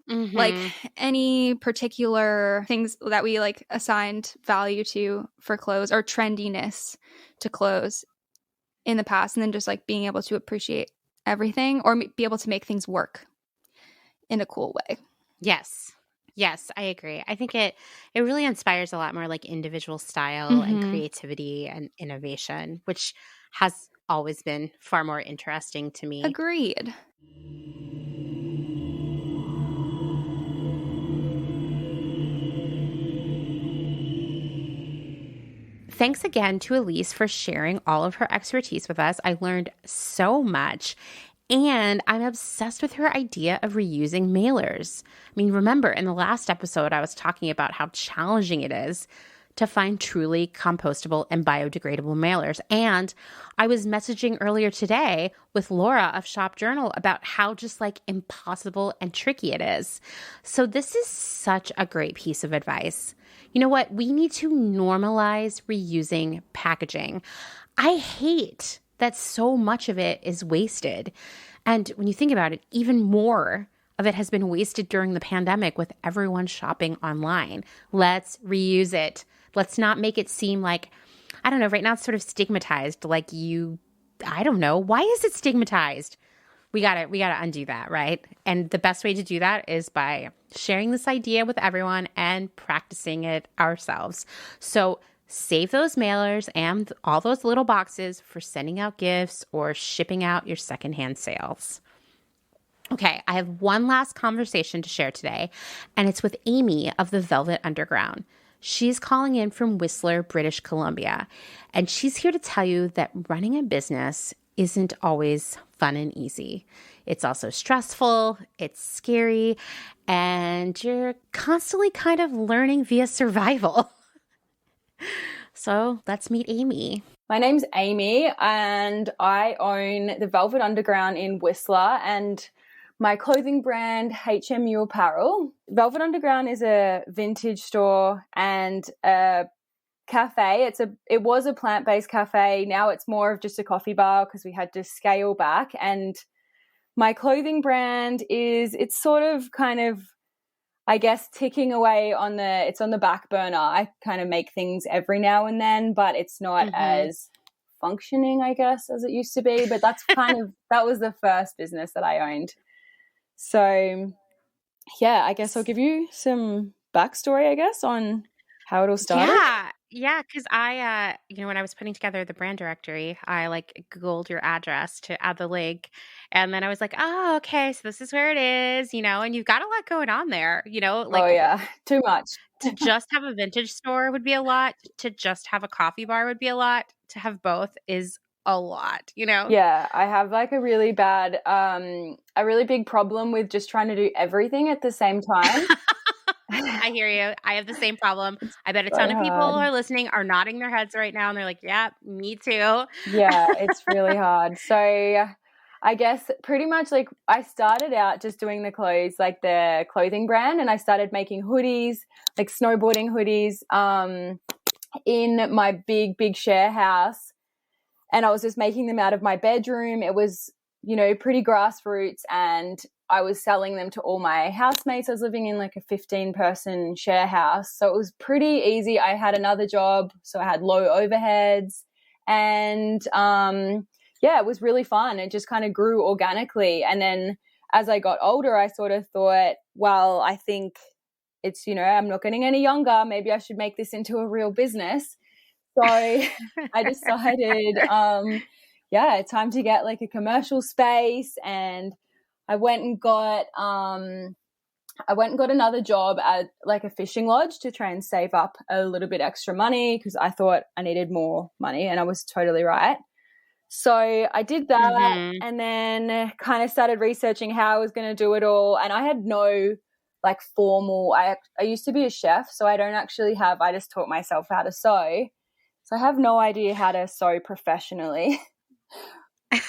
Like any particular things that we like assigned value to for clothes or trendiness to clothes in the past, and then just like being able to appreciate everything or be able to make things work in a cool way. Yes. Yes, I agree. I think it really inspires a lot more like individual style and creativity and innovation, which has always been far more interesting to me. Agreed. Thanks again to Elise for sharing all of her expertise with us. I learned so much. And I'm obsessed with her idea of reusing mailers. I mean, remember in the last episode, I was talking about how challenging it is to find truly compostable and biodegradable mailers. And I was messaging earlier today with Laura of Shop Journal about how just like impossible and tricky it is. So this is such a great piece of advice. You know what? We need to normalize reusing packaging. I hate that so much of it is wasted. And when you think about it, even more of it has been wasted during the pandemic with everyone shopping online. Let's reuse it. Let's not make it seem like, I don't know, right now it's sort of stigmatized. Like I don't know. Why is it stigmatized? We gotta undo that, right? And the best way to do that is by sharing this idea with everyone and practicing it ourselves. So save those mailers and all those little boxes for sending out gifts or shipping out your secondhand sales. Okay, I have one last conversation to share today, and it's with Amy of the Velvet Underground. She's calling in from Whistler, British Columbia, and she's here to tell you that running a business isn't always fun and easy. It's also stressful, it's scary, and you're constantly kind of learning via survival. So let's meet Amy. My name's Amy and I own the Velvet Underground in Whistler and my clothing brand HMU Apparel. Velvet Underground is a vintage store and a cafe. It was a plant-based cafe. Now it's more of just a coffee bar because we had to scale back. And my clothing brand it's sort of kind of, I guess, ticking away it's on the back burner. I kind of make things every now and then, but it's not as functioning, I guess, as it used to be. But that's that was the first business that I owned. So yeah, I guess I'll give you some backstory, I guess, on how it all started. Yeah, because I, when I was putting together the brand directory, I like Googled your address to add the link. And then I was like, oh, okay, so this is where it is, and you've got a lot going on there, like. Oh, yeah, too much. To just have a vintage store would be a lot. To just have a coffee bar would be a lot. To have both is a lot, Yeah, I have like a really big problem with just trying to do everything at the same time. I hear you. I have the same problem. I bet a ton of people who are listening are nodding their heads right now and they're like, yeah, me too. Yeah, it's really hard. So I guess pretty much like I started out just doing the clothes, like the clothing brand, and I started making hoodies, like snowboarding hoodies, in my big share house. And I was just making them out of my bedroom. It was, pretty grassroots, and I was selling them to all my housemates. I was living in like a 15-person share house. So it was pretty easy. I had another job, so I had low overheads. And it was really fun. It just kind of grew organically. And then as I got older, I sort of thought, well, I think it's, I'm not getting any younger. Maybe I should make this into a real business. So I decided, time to get like a commercial space, and I went and got another job at like a fishing lodge to try and save up a little bit extra money because I thought I needed more money, and I was totally right. So I did that, and then kind of started researching how I was going to do it all, and I had no like formal. I used to be a chef, so I don't actually have. I just taught myself how to sew. So I have no idea how to sew professionally.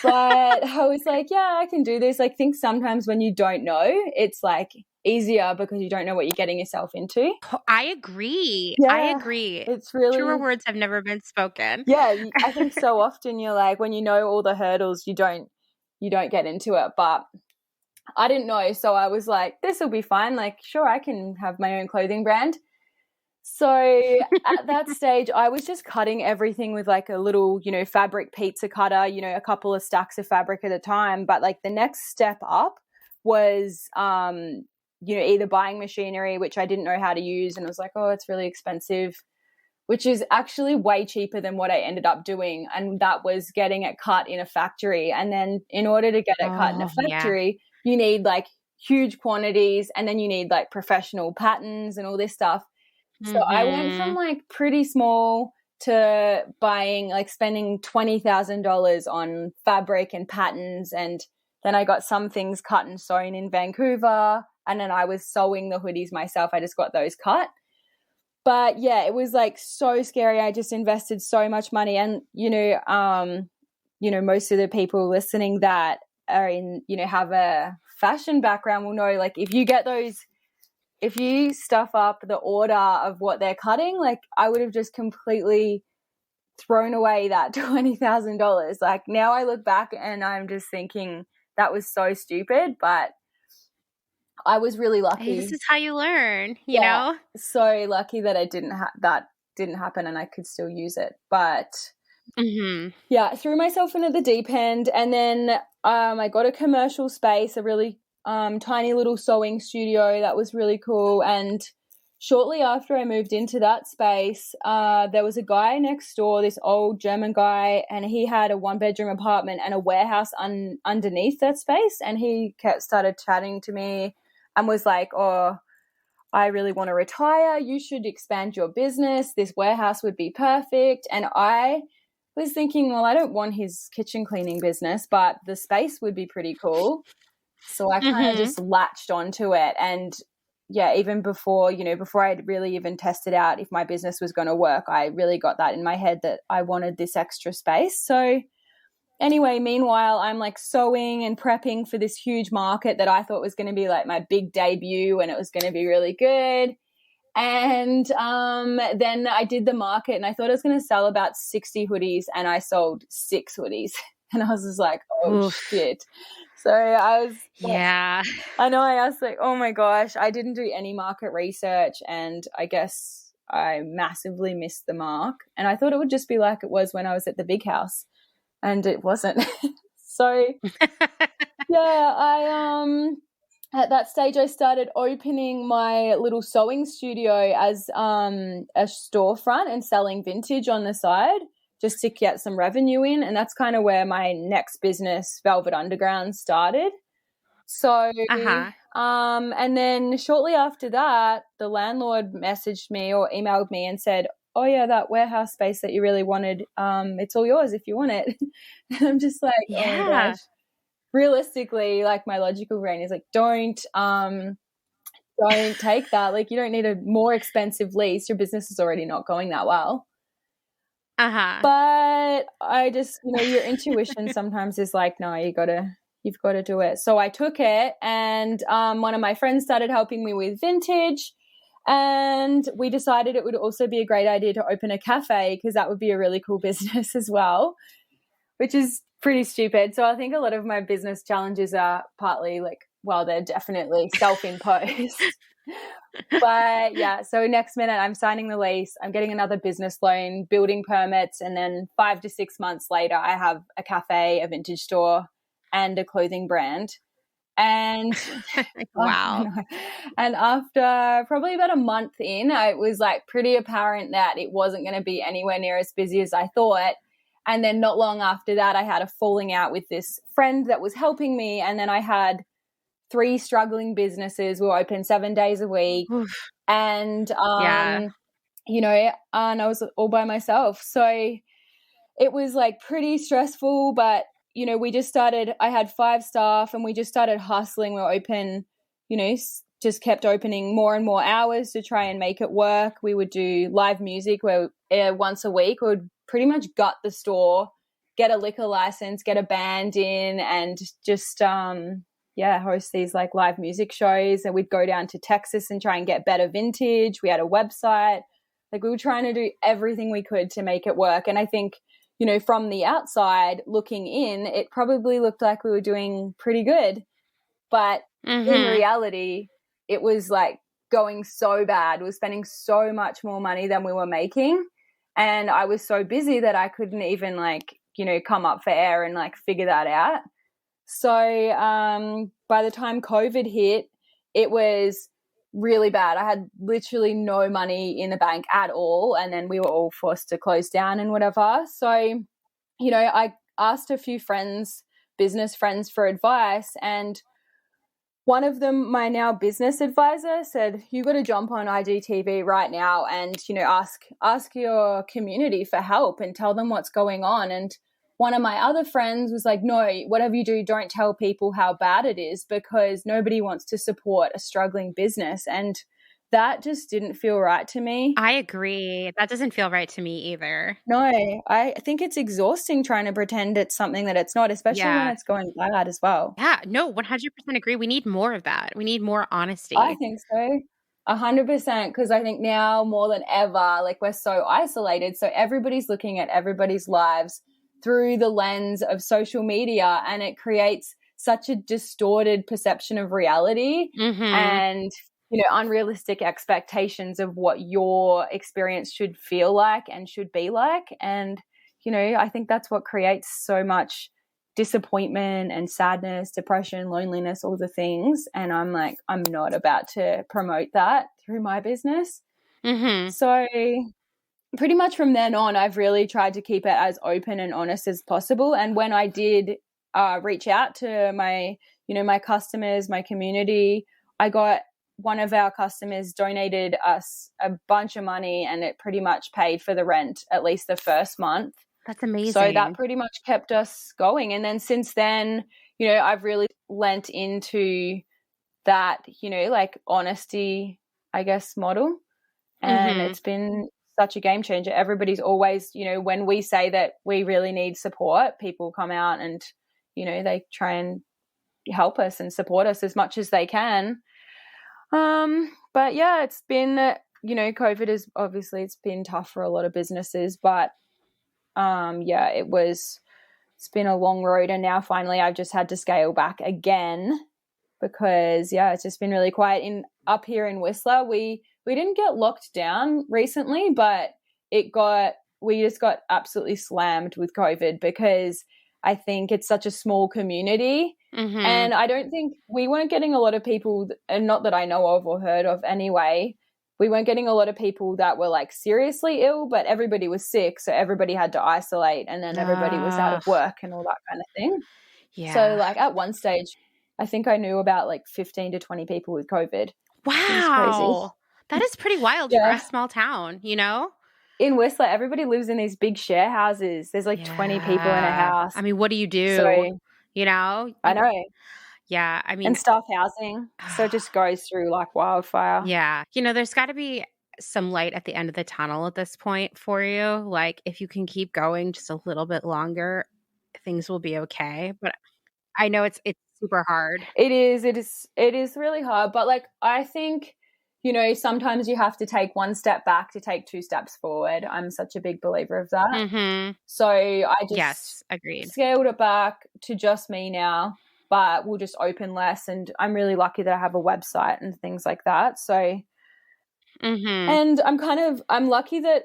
But I was like, yeah, I can do this. Like, I think sometimes when you don't know, it's like easier because you don't know what you're getting yourself into. I agree. Yeah, I agree. It's really truer words have never been spoken. Yeah, I think so often you're like, when you know all the hurdles, you don't get into it. But I didn't know. So I was like, this will be fine. Like, sure, I can have my own clothing brand. So at that stage, I was just cutting everything with like a little, fabric pizza cutter, a couple of stacks of fabric at a time. But like the next step up was, either buying machinery, which I didn't know how to use. And I was like, oh, it's really expensive, which is actually way cheaper than what I ended up doing. And that was getting it cut in a factory. And then in order to get it cut in a factory, you need like huge quantities, and then you need like professional patterns and all this stuff. So I went from like pretty small to spending $20,000 on fabric and patterns. And then I got some things cut and sewn in Vancouver. And then I was sewing the hoodies myself. I just got those cut. But yeah, it was like so scary. I just invested so much money. And, most of the people listening that are in, have a fashion background will know, like, if you stuff up the order of what they're cutting, like I would have just completely thrown away that $20,000. Like now I look back and I'm just thinking that was so stupid, but I was really lucky. Hey, this is how you learn, you know? So lucky that that didn't happen and I could still use it. But I threw myself into the deep end, and then I got a commercial space, a really tiny little sewing studio that was really cool. And shortly after I moved into that space, there was a guy next door, this old German guy, and he had a 1-bedroom apartment and a warehouse underneath that space. And he started chatting to me and was like, oh, I really want to retire. You should expand your business. This warehouse would be perfect. And I was thinking, well, I don't want his kitchen cleaning business, but the space would be pretty cool. So I kind of just latched onto it. And yeah, even before I'd really even tested out if my business was going to work, I really got that in my head that I wanted this extra space. So anyway, meanwhile, I'm like sewing and prepping for this huge market that I thought was going to be like my big debut and it was going to be really good. And then I did the market and I thought I was going to sell about 60 hoodies, and I sold 6 hoodies. And I was just like, oh, shit. So I was, I know, I asked like, oh my gosh, I didn't do any market research, and I guess I massively missed the mark. And I thought it would just be like it was when I was at the big house, and it wasn't. So at that stage I started opening my little sewing studio as a storefront and selling vintage on the side, just to get some revenue in. And that's kind of where my next business, Velvet Underground, started. So, and then shortly after that, the landlord messaged me or emailed me and said, oh yeah, that warehouse space that you really wanted, it's all yours if you want it. And I'm just like, oh my gosh. Realistically, like my logical brain is like, don't take that. Like you don't need a more expensive lease. Your business is already not going that well. But I just, your intuition sometimes is like, no, you've got to do it. So I took it, and one of my friends started helping me with vintage, and we decided it would also be a great idea to open a cafe, because that would be a really cool business as well, which is pretty stupid. So I think a lot of my business challenges are partly like, well, they're definitely self-imposed. But yeah, so next minute I'm signing the lease, I'm getting another business loan, building permits, and then 5 to 6 months later I have a cafe, a vintage store, and a clothing brand. And wow. And after probably about a month in, it was like pretty apparent that it wasn't going to be anywhere near as busy as I thought. And then not long after that, I had a falling out with this friend that was helping me, and then I had 3 struggling businesses. We were open 7 days a week. And, and I was all by myself. So it was like pretty stressful, but, I had 5 staff and we just started hustling. We were open, just kept opening more and more hours to try and make it work. We would do live music where once a week we would pretty much gut the store, get a liquor license, get a band in, and just, host these like live music shows. And we'd go down to Texas and try and get better vintage. We had a website. Like we were trying to do everything we could to make it work. And I think, from the outside looking in, it probably looked like we were doing pretty good. But in Mhm. reality, it was like going so bad. We were spending so much more money than we were making. And I was so busy that I couldn't even like, you know, come up for air and like figure that out. So by the time COVID hit, it was really bad. I had literally no money in the bank at all. And then we were all forced to close down and whatever. So, you know, I asked a few friends, business friends, for advice. And one of them, my now business advisor, said, you got to jump on IGTV right now and, you know, ask your community for help and tell them what's going on. And one of my other friends was like, no, whatever you do, don't tell people how bad it is, because nobody wants to support a struggling business. And that just didn't feel right to me. I agree. That doesn't feel right to me either. No, I think it's exhausting trying to pretend it's something that it's not, especially when it's going bad as well. Yeah, no, 100% agree. We need more of that. We need more honesty. I think so. 100%, because I think now more than ever, like, we're so isolated. So everybody's looking at everybody's lives through the lens of social media, and it creates such a distorted perception of reality and, you know, unrealistic expectations of what your experience should feel like and should be like. And, you know, I think that's what creates so much disappointment and sadness, depression, loneliness, all the things. And I'm like, I'm not about to promote that through my business. So pretty much from then on, I've really tried to keep it as open and honest as possible. And when I did reach out to my, you know, my customers, my community, I got one of our customers donated us a bunch of money, and it pretty much paid for the rent at least the first month. That's amazing. So that pretty much kept us going. And then since then, you know, I've really lent into that, you know, like honesty, I guess, model. And it's been such a game changer. Everybody's always, you know, when we say that we really need support, people come out and, you know, they try and help us and support us as much as they can. But yeah, it's been, you know, COVID is obviously, it's been tough for a lot of businesses, but yeah, it's been a long road, and now finally I've just had to scale back again because, yeah, it's just been really quiet. Up here in Whistler, we didn't get locked down recently, but we just got absolutely slammed with COVID because I think it's such a small community. And I don't think we weren't getting a lot of people, and not that I know of or heard of anyway, we weren't getting a lot of people that were like seriously ill, but everybody was sick. So everybody had to isolate, and then everybody was out of work and all that kind of thing. Yeah. So like at one stage, I think I knew about like 15 to 20 people with COVID. Wow. That is pretty wild for a small town, you know? In Whistler, everybody lives in these big share houses. There's like 20 people in a house. I mean, what do you do? So, you know? I know. Yeah, I mean. And staff housing. So it just goes through like wildfire. Yeah. You know, there's got to be some light at the end of the tunnel at this point for you. Like, if you can keep going just a little bit longer, things will be okay. But I know it's super hard. It is really hard. But like, I think, you know, sometimes you have to take one step back to take two steps forward. I'm such a big believer of that. So I just scaled it back to just me now, but we'll just open less. And I'm really lucky that I have a website and things like that. So, and I'm lucky that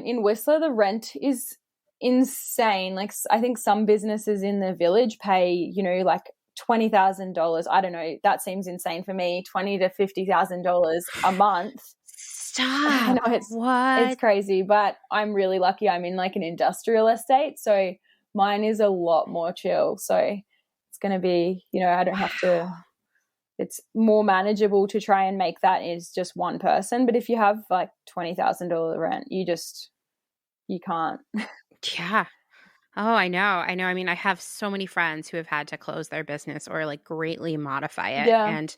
in Whistler, the rent is insane. Like, I think some businesses in the village pay, you know, like $20,000. I don't know. That seems insane for me. $20,000 to $50,000 a month. Stop. I know it's crazy, but I'm really lucky. I'm in like an industrial estate, so mine is a lot more chill. So it's going to be, you know, I don't have to. It's more manageable to try and make that as just one person. But if you have like $20,000 rent, you can't. Yeah. Oh, I know. I mean, I have so many friends who have had to close their business or like greatly modify it. Yeah. And,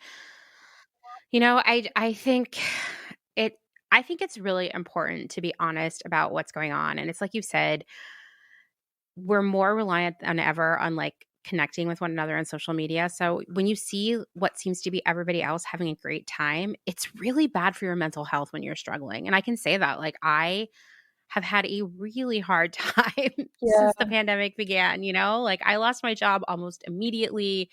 you know, I think it's really important to be honest about what's going on. And it's like you said, we're more reliant than ever on like connecting with one another on social media. So when you see what seems to be everybody else having a great time, it's really bad for your mental health when you're struggling. And I can say that, like, I have had a really hard time since the pandemic began, you know? Like, I lost my job almost immediately.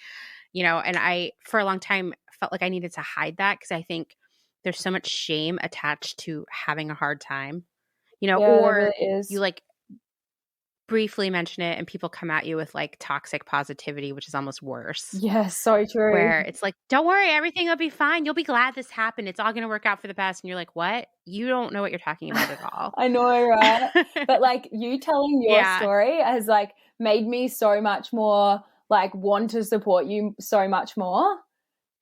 you know, and I, for a long time, felt like I needed to hide that because I think there's so much shame attached to having a hard time, you know, Yeah, there or really is. you like briefly mention it and people come at you with like toxic positivity, which is almost worse. Yeah, so true. Where it's like, don't worry, everything will be fine. You'll be glad this happened. It's all going to work out for the best. And you're like, what? You don't know what you're talking about at all. I know, right? But like you telling your Yeah. story has like made me so much more like want to support you so much more,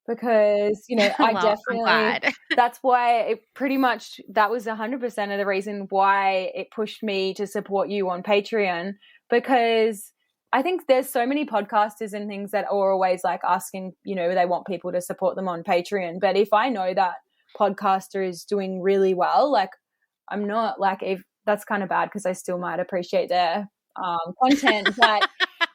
because, you know, I Well, definitely, I'm glad. that's why it pretty much, that was 100% of the reason why it pushed me to support you on Patreon, because I think there's so many podcasters and things that are always like asking, you know, they want people to support them on Patreon. But if I know that podcaster is doing really well, like I'm not like, if that's kind of bad because I still might appreciate their content, but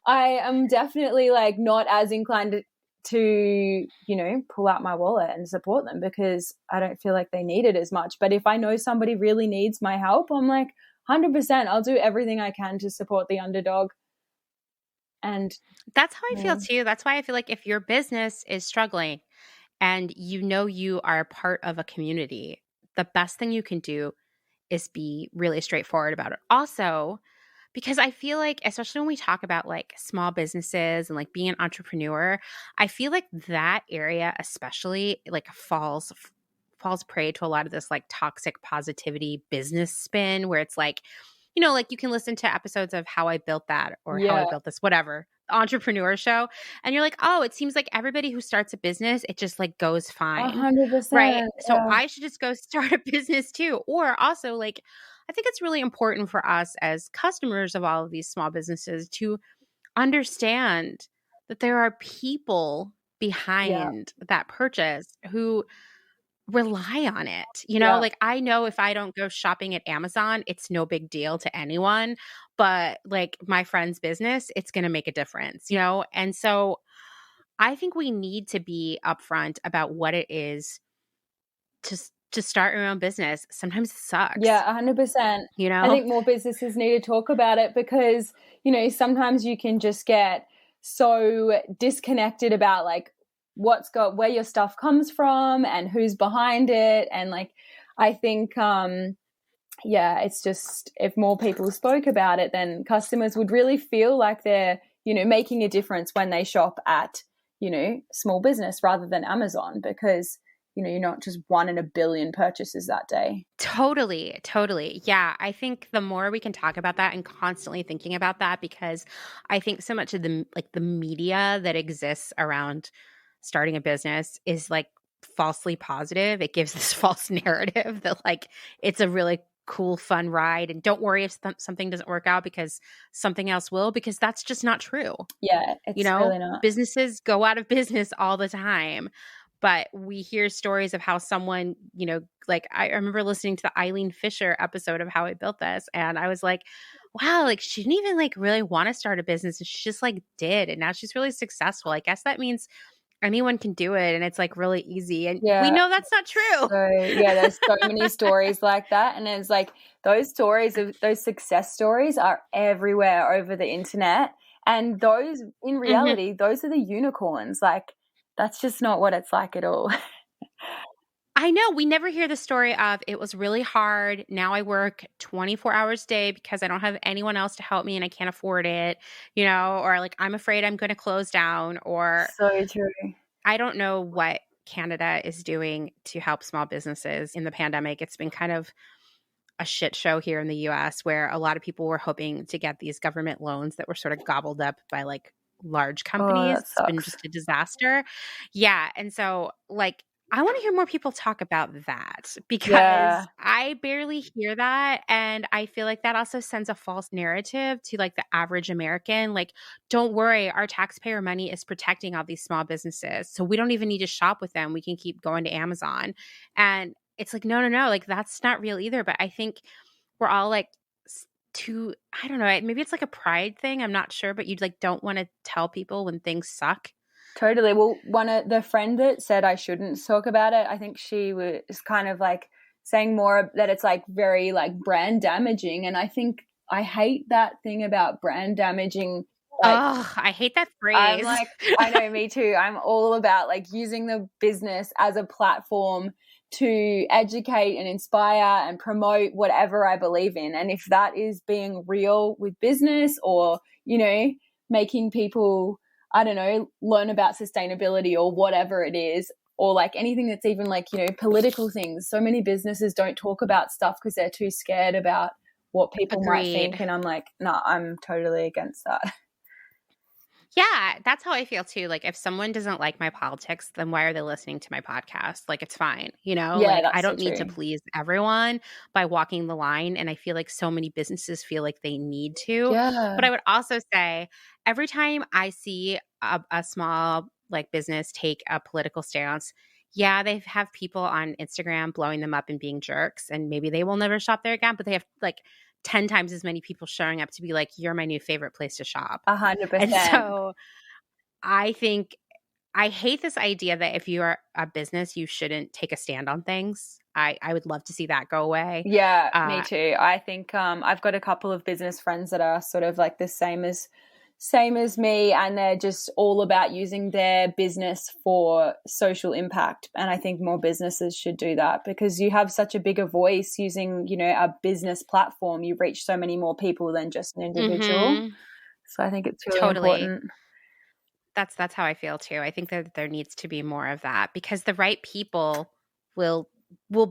I am definitely like not as inclined to, you know, pull out my wallet and support them because I don't feel like they need it as much. But if I know somebody really needs my help, I'm like 100%, I'll do everything I can to support the underdog. And that's how I feel too. That's why I feel like if your business is struggling and you know you are a part of a community, the best thing you can do is be really straightforward about it. Also, because I feel like, especially when we talk about like small businesses and like being an entrepreneur, I feel like that area especially like falls prey to a lot of this like toxic positivity business spin where it's like, you know, like you can listen to episodes of How I Built That or How I Built This, whatever, entrepreneur show. And you're like, oh, it seems like everybody who starts a business, it just like goes fine. 100%. Right. So yeah. I should just go start a business too. Or also like, I think it's really important for us as customers of all of these small businesses to understand that there are people behind that purchase who rely on it. You know, like I know if I don't go shopping at Amazon, it's no big deal to anyone, but like my friend's business, it's going to make a difference, you know? And so I think we need to be upfront about what it is to start your own business. Sometimes it sucks. Yeah, 100%. You know? I think more businesses need to talk about it because, you know, sometimes you can just get so disconnected about like where your stuff comes from and who's behind it. And like, I think, it's just, if more people spoke about it, then customers would really feel like they're, you know, making a difference when they shop at, you know, small business rather than Amazon, because, you know, you're not just one in a billion purchases that day. Totally. Yeah. I think the more we can talk about that and constantly thinking about that, because I think so much of the media that exists around starting a business is like falsely positive. It gives this false narrative that like it's a really cool, fun ride. And don't worry if something doesn't work out because something else will, because that's just not true. Yeah. It's you know, really not. Businesses go out of business all the time. But we hear stories of how someone, you know, like I remember listening to the Eileen Fisher episode of How I Built This. And I was like, wow, like she didn't even like really want to start a business. And she just like did. And now she's really successful. I guess that means anyone can do it. And it's like really easy. And we know that's not true. So, there's so many stories like that. And it's like those stories of those success stories are everywhere over the internet. And those, in reality, those are the unicorns. Like, that's just not what it's like at all. I know. We never hear the story of it was really hard. Now I work 24 hours a day because I don't have anyone else to help me and I can't afford it, you know, or like I'm afraid I'm going to close down, or so true. I don't know what Canada is doing to help small businesses in the pandemic. It's been kind of a shit show here in the US where a lot of people were hoping to get these government loans that were sort of gobbled up by like large companies. It's been just a disaster. Yeah. And so like, I want to hear more people talk about that because I barely hear that. And I feel like that also sends a false narrative to like the average American. Like, don't worry, our taxpayer money is protecting all these small businesses. So we don't even need to shop with them. We can keep going to Amazon. And it's like, no, like that's not real either. But I think we're all like I don't know, maybe it's like a pride thing. I'm not sure, but you like don't want to tell people when things suck. Totally. Well, one of the friend that said I shouldn't talk about it, I think she was kind of like saying more that it's like very like brand damaging. And I think I hate that thing about brand damaging Like, I hate that I'm phrase. like, I know, me too. I'm all about like using the business as a platform to educate and inspire and promote whatever I believe in. And if that is being real with business or, you know, making people, I don't know, learn about sustainability or whatever it is, or like anything that's even like, you know, political things. So many businesses don't talk about stuff because they're too scared about what people might think. And I'm like, no, I'm totally against that. Yeah, that's how I feel too. Like if someone doesn't like my politics, then why are they listening to my podcast? Like it's fine, you know? Yeah, Like that's I so don't need to true. please everyone by walking the line. And I feel like so many businesses feel like they need to. Yeah. But I would also say every time I see a small like business take a political stance, yeah, they have people on Instagram blowing them up and being jerks, and maybe they will never shop there again, but they have like 10 times as many people showing up to be like, you're my new favorite place to shop. 100%. And so I think I hate this idea that if you are a business, you shouldn't take a stand on things. I would love to see that go away. Yeah, me too. I think I've got a couple of business friends that are sort of like the same as me, and they're just all about using their business for social impact. And I think more businesses should do that because you have such a bigger voice using, you know, a business platform. You reach so many more people than just an individual. Mm-hmm. So I think it's really Totally. important. That's how I feel too. I think that there needs to be more of that because the right people will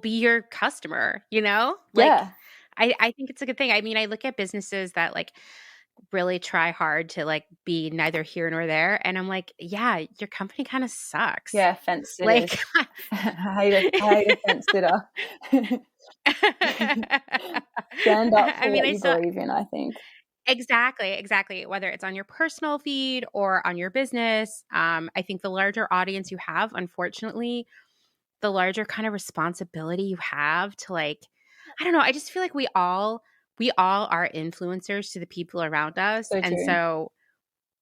be your customer, you know? Like Yeah. I think it's a good thing. I mean, I look at businesses that like really try hard to like be neither here nor there, and I'm like, yeah, your company kind of sucks. Yeah, fence sitters. Like I hate a fence sitter. Stand up for what you believe in, I think. Exactly. Whether it's on your personal feed or on your business, I think the larger audience you have, unfortunately, the larger kind of responsibility you have to like, I don't know. I just feel like we all are influencers to the people around us, So and true. so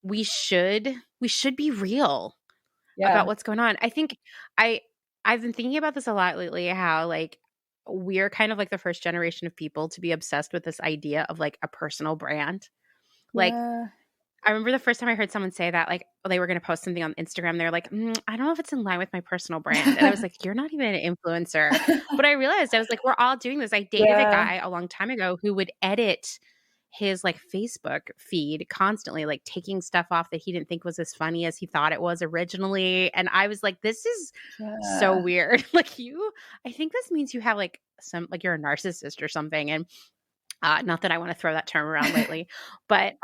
we should be real Yeah. about what's going on. I think I've been thinking about this a lot lately. How like we're kind of like the first generation of people to be obsessed with this idea of like a personal brand. Like Yeah. I remember the first time I heard someone say that, like they were going to post something on Instagram. They're like, I don't know if it's in line with my personal brand. And I was like, you're not even an influencer. But I realized I was like, we're all doing this. I dated a guy a long time ago who would edit his like Facebook feed constantly, like taking stuff off that he didn't think was as funny as he thought it was originally. And I was like, this is so weird. Like I think this means you have like like you're a narcissist or something. And not that I want to throw that term around lately, but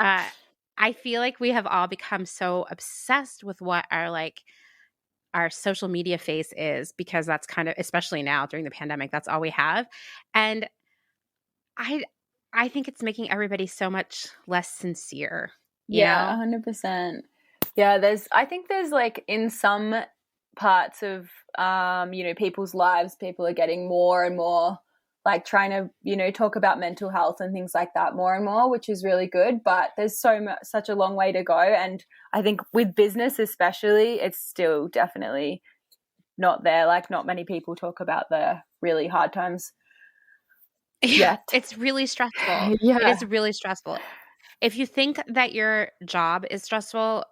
I feel like we have all become so obsessed with what our social media face is, because that's kind of, especially now during the pandemic, that's all we have. And I think it's making everybody so much less sincere. Yeah, 100%. Yeah, I think there's like in some parts of you know, people's lives, people are getting more and more like trying to, you know, talk about mental health and things like that more and more, which is really good. But there's such a long way to go. And I think with business especially, it's still definitely not there. Like not many people talk about the really hard times. Yeah, it's really stressful. Yeah. It is really stressful. If you think that your job is stressful,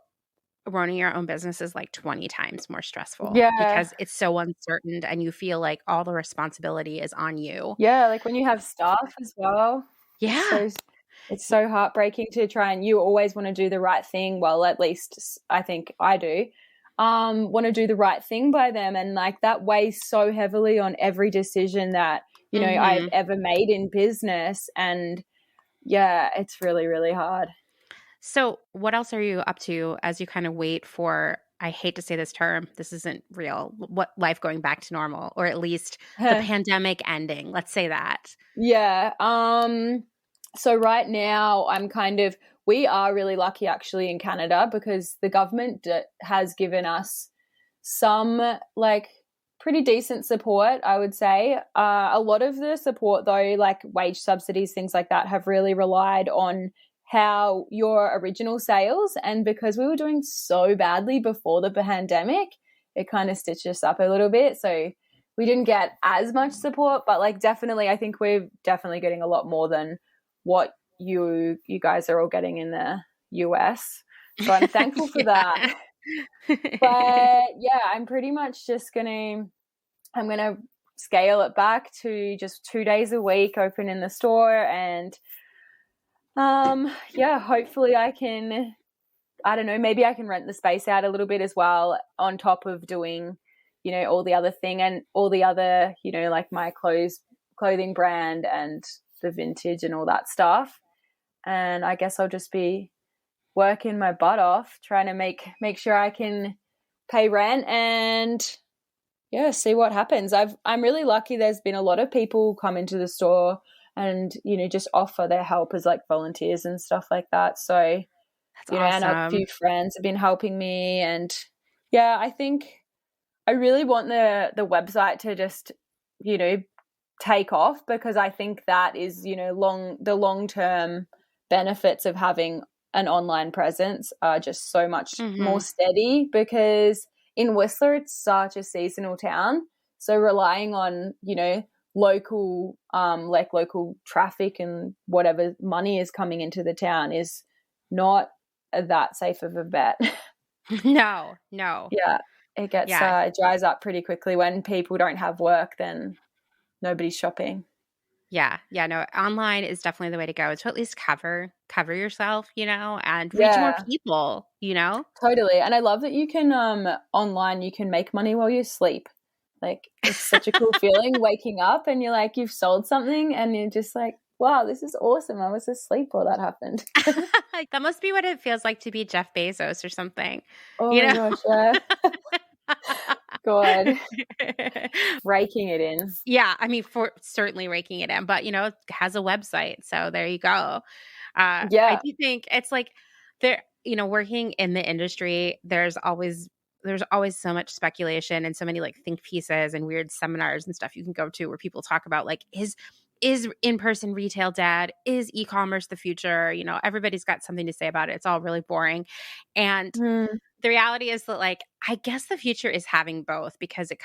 running your own business is like 20 times more stressful. Yeah. Because it's so uncertain and you feel like all the responsibility is on you. Yeah, like when you have staff as well. Yeah. It's so heartbreaking to try, and you always want to do the right thing. Well, at least I think I do. Want to do the right thing by them, and like that weighs so heavily on every decision that, you know, I've ever made in business. And yeah, it's really, really hard. So what else are you up to as you kind of wait for, I hate to say this term, this isn't real, what life going back to normal, or at least the pandemic ending? Let's say that. Yeah. So right now we are really lucky actually in Canada, because the government has given us some like pretty decent support, I would say. A lot of the support though, like wage subsidies, things like that, have really relied on how your original sales, and because we were doing so badly before the pandemic, it kind of stitched us up a little bit. So we didn't get as much support, but like definitely, I think we're definitely getting a lot more than what you guys are all getting in there. US. So I'm thankful for that. But yeah, I'm pretty much just I'm gonna scale it back to just 2 days a week open in the store, and yeah, hopefully I can, I don't know, maybe I can rent the space out a little bit as well on top of doing, you know, all the other thing and all the other, you know, like my clothing brand and the vintage and all that stuff. And I guess I'll just be working my butt off trying to make sure I can pay rent and yeah, see what happens. I'm really lucky there's been a lot of people come into the store and, you know, just offer their help as like volunteers and stuff like that. So, That's you know, awesome. and a few friends have been helping me. And yeah, I think I really want the website to just, you know, take off, because I think that is, you know, the long-term benefits of having an online presence are just so much more steady, because in Whistler it's such a seasonal town. So relying on, you know, local traffic and whatever money is coming into the town is not that safe of a bet. No. Yeah. It gets it dries up pretty quickly when people don't have work, then nobody's shopping. Yeah, no, online is definitely the way to go, to at least cover yourself, you know, and reach more people, you know? Totally. And I love that you can online you can make money while you sleep. Like, it's such a cool feeling waking up and you're like, you've sold something and you're just like, wow, this is awesome. I was asleep while that happened. Like, that must be what it feels like to be Jeff Bezos or something. Oh you my know? gosh, yeah. God. Raking it in. Yeah, I mean, for certainly raking it in, but, you know, it has a website. So there you go. I do think it's like there, you know, working in the industry, there's always so much speculation and so many like think pieces and weird seminars and stuff you can go to where people talk about like, is in-person retail dead? Is e-commerce the future? You know, everybody's got something to say about it. It's all really boring. And the reality is that, like, I guess the future is having both, because it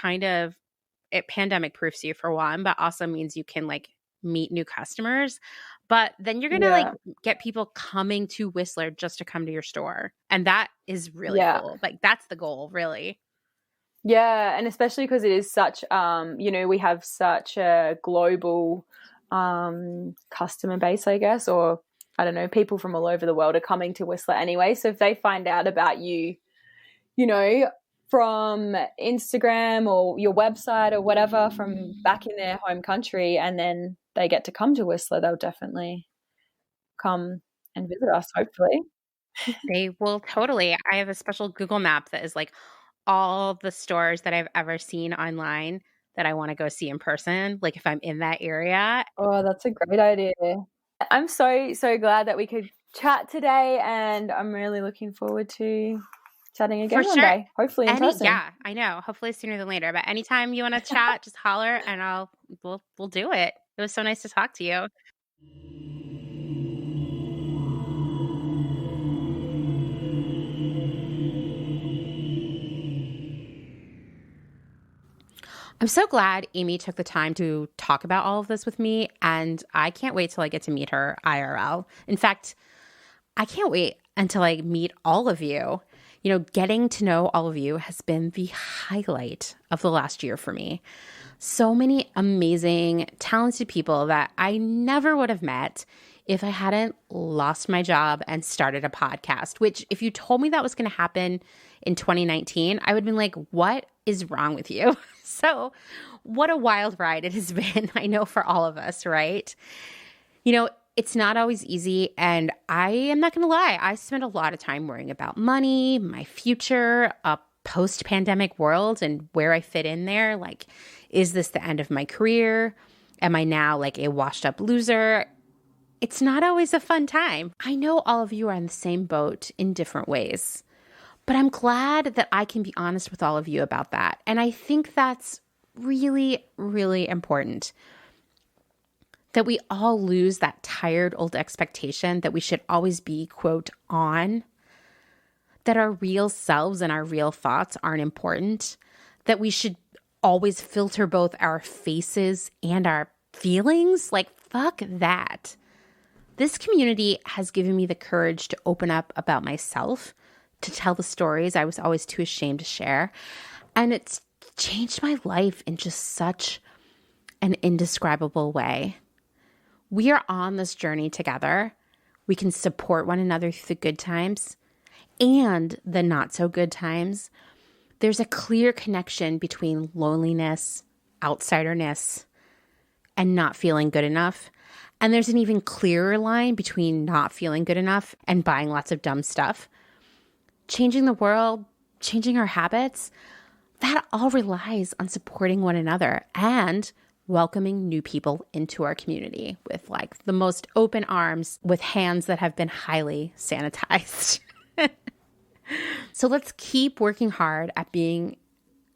pandemic proofs you for one, but also means you can like meet new customers. But then you're going to like get people coming to Whistler just to come to your store. And that is really cool. Like, that's the goal, really. Yeah. And especially because it is such, you know, we have such a global customer base, I guess, or I don't know, people from all over the world are coming to Whistler anyway. So if they find out about you, you know, from Instagram or your website or whatever from back in their home country, and then they get to come to Whistler, they'll definitely come and visit us, hopefully. They will totally. I have a special Google map that is like all the stores that I've ever seen online that I want to go see in person, like if I'm in that area. Oh, that's a great idea. I'm so glad that we could chat today, and I'm really looking forward to chatting again one day, hopefully in person. Yeah, I know. Hopefully sooner than later. But anytime you want to chat, just holler and we'll do it. It was so nice to talk to you. I'm so glad Amy took the time to talk about all of this with me, and I can't wait till I get to meet her IRL. In fact, I can't wait until I meet all of you. You know, getting to know all of you has been the highlight of the last year for me. So many amazing, talented people that I never would have met if I hadn't lost my job and started a podcast, which if you told me that was going to happen in 2019, I would have been like, what is wrong with you? So what a wild ride it has been, I know, for all of us, right? You know, it's not always easy, and I am not going to lie. I spent a lot of time worrying about money, my future, a post-pandemic world, and where I fit in there. Like, is this the end of my career? Am I now like a washed-up loser? It's not always a fun time. I know all of you are in the same boat in different ways, but I'm glad that I can be honest with all of you about that. And I think that's really, really important. That we all lose that tired old expectation that we should always be, quote, on, that our real selves and our real thoughts aren't important, that we should always filter both our faces and our feelings. Like, fuck that. This community has given me the courage to open up about myself, to tell the stories I was always too ashamed to share. And it's changed my life in just such an indescribable way. We are on this journey together. We can support one another through the good times and the not so good times. There's a clear connection between loneliness, outsiderness, and not feeling good enough. And there's an even clearer line between not feeling good enough and buying lots of dumb stuff. Changing the world, changing our habits, that all relies on supporting one another and welcoming new people into our community with like the most open arms, with hands that have been highly sanitized. So let's keep working hard at being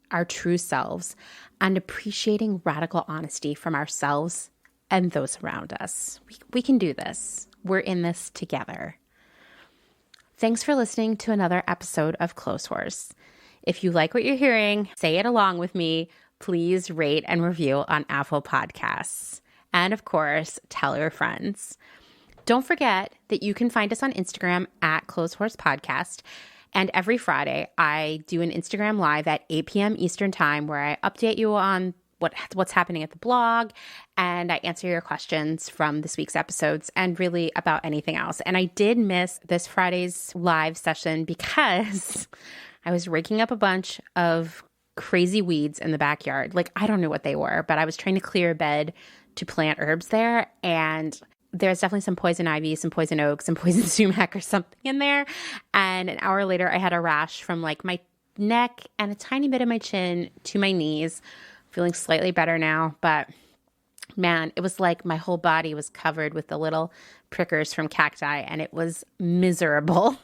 our true selves and appreciating radical honesty from ourselves and those around us. We can do this. We're in this together. Thanks for listening to another episode of Clotheshorse. If you like what you're hearing, say it along with me. Please rate and review on Apple Podcasts. And of course, tell your friends. Don't forget that you can find us on Instagram at Clotheshorse Podcast. And every Friday, I do an Instagram Live at 8 p.m. Eastern Time where I update you on what's happening at the blog, and I answer your questions from this week's episodes and really about anything else. And I did miss this Friday's live session because I was raking up a bunch of crazy weeds in the backyard. Like, I don't know what they were, but I was trying to clear a bed to plant herbs there, and there's definitely some poison ivy, some poison oak, some poison sumac or something in there. And an hour later, I had a rash from like my neck and a tiny bit of my chin to my knees. Feeling slightly better now, but man, it was like my whole body was covered with the little prickers from cacti, and it was miserable.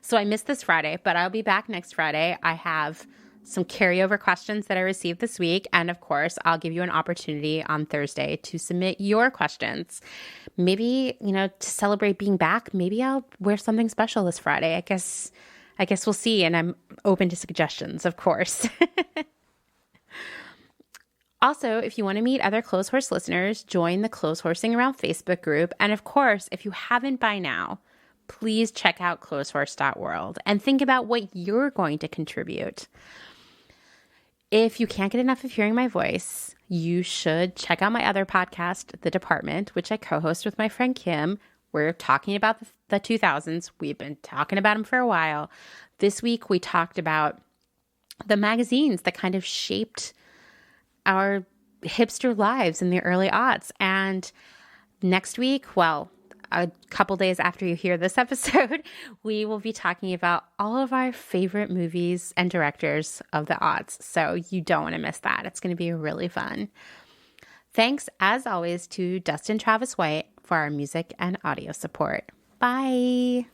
So I missed this Friday, but I'll be back next Friday. I have some carryover questions that I received this week. And of course, I'll give you an opportunity on Thursday to submit your questions. Maybe, to celebrate being back, maybe I'll wear something special this Friday. I guess we'll see. And I'm open to suggestions, of course. Also, if you want to meet other Clotheshorse listeners, join the Clothehorsing Around Facebook group. And of course, if you haven't by now, please check out Clotheshorse.world and think about what you're going to contribute. If you can't get enough of hearing my voice, you should check out my other podcast, The Department, which I co-host with my friend Kim. We're talking about the 2000s. We've been talking about them for a while. This week, we talked about the magazines that kind of shaped our hipster lives in the early aughts. And next week, well, a couple days after you hear this episode, we will be talking about all of our favorite movies and directors of the aughts. So you don't want to miss that. It's going to be really fun. Thanks, as always, to Dustin Travis White for our music and audio support. Bye.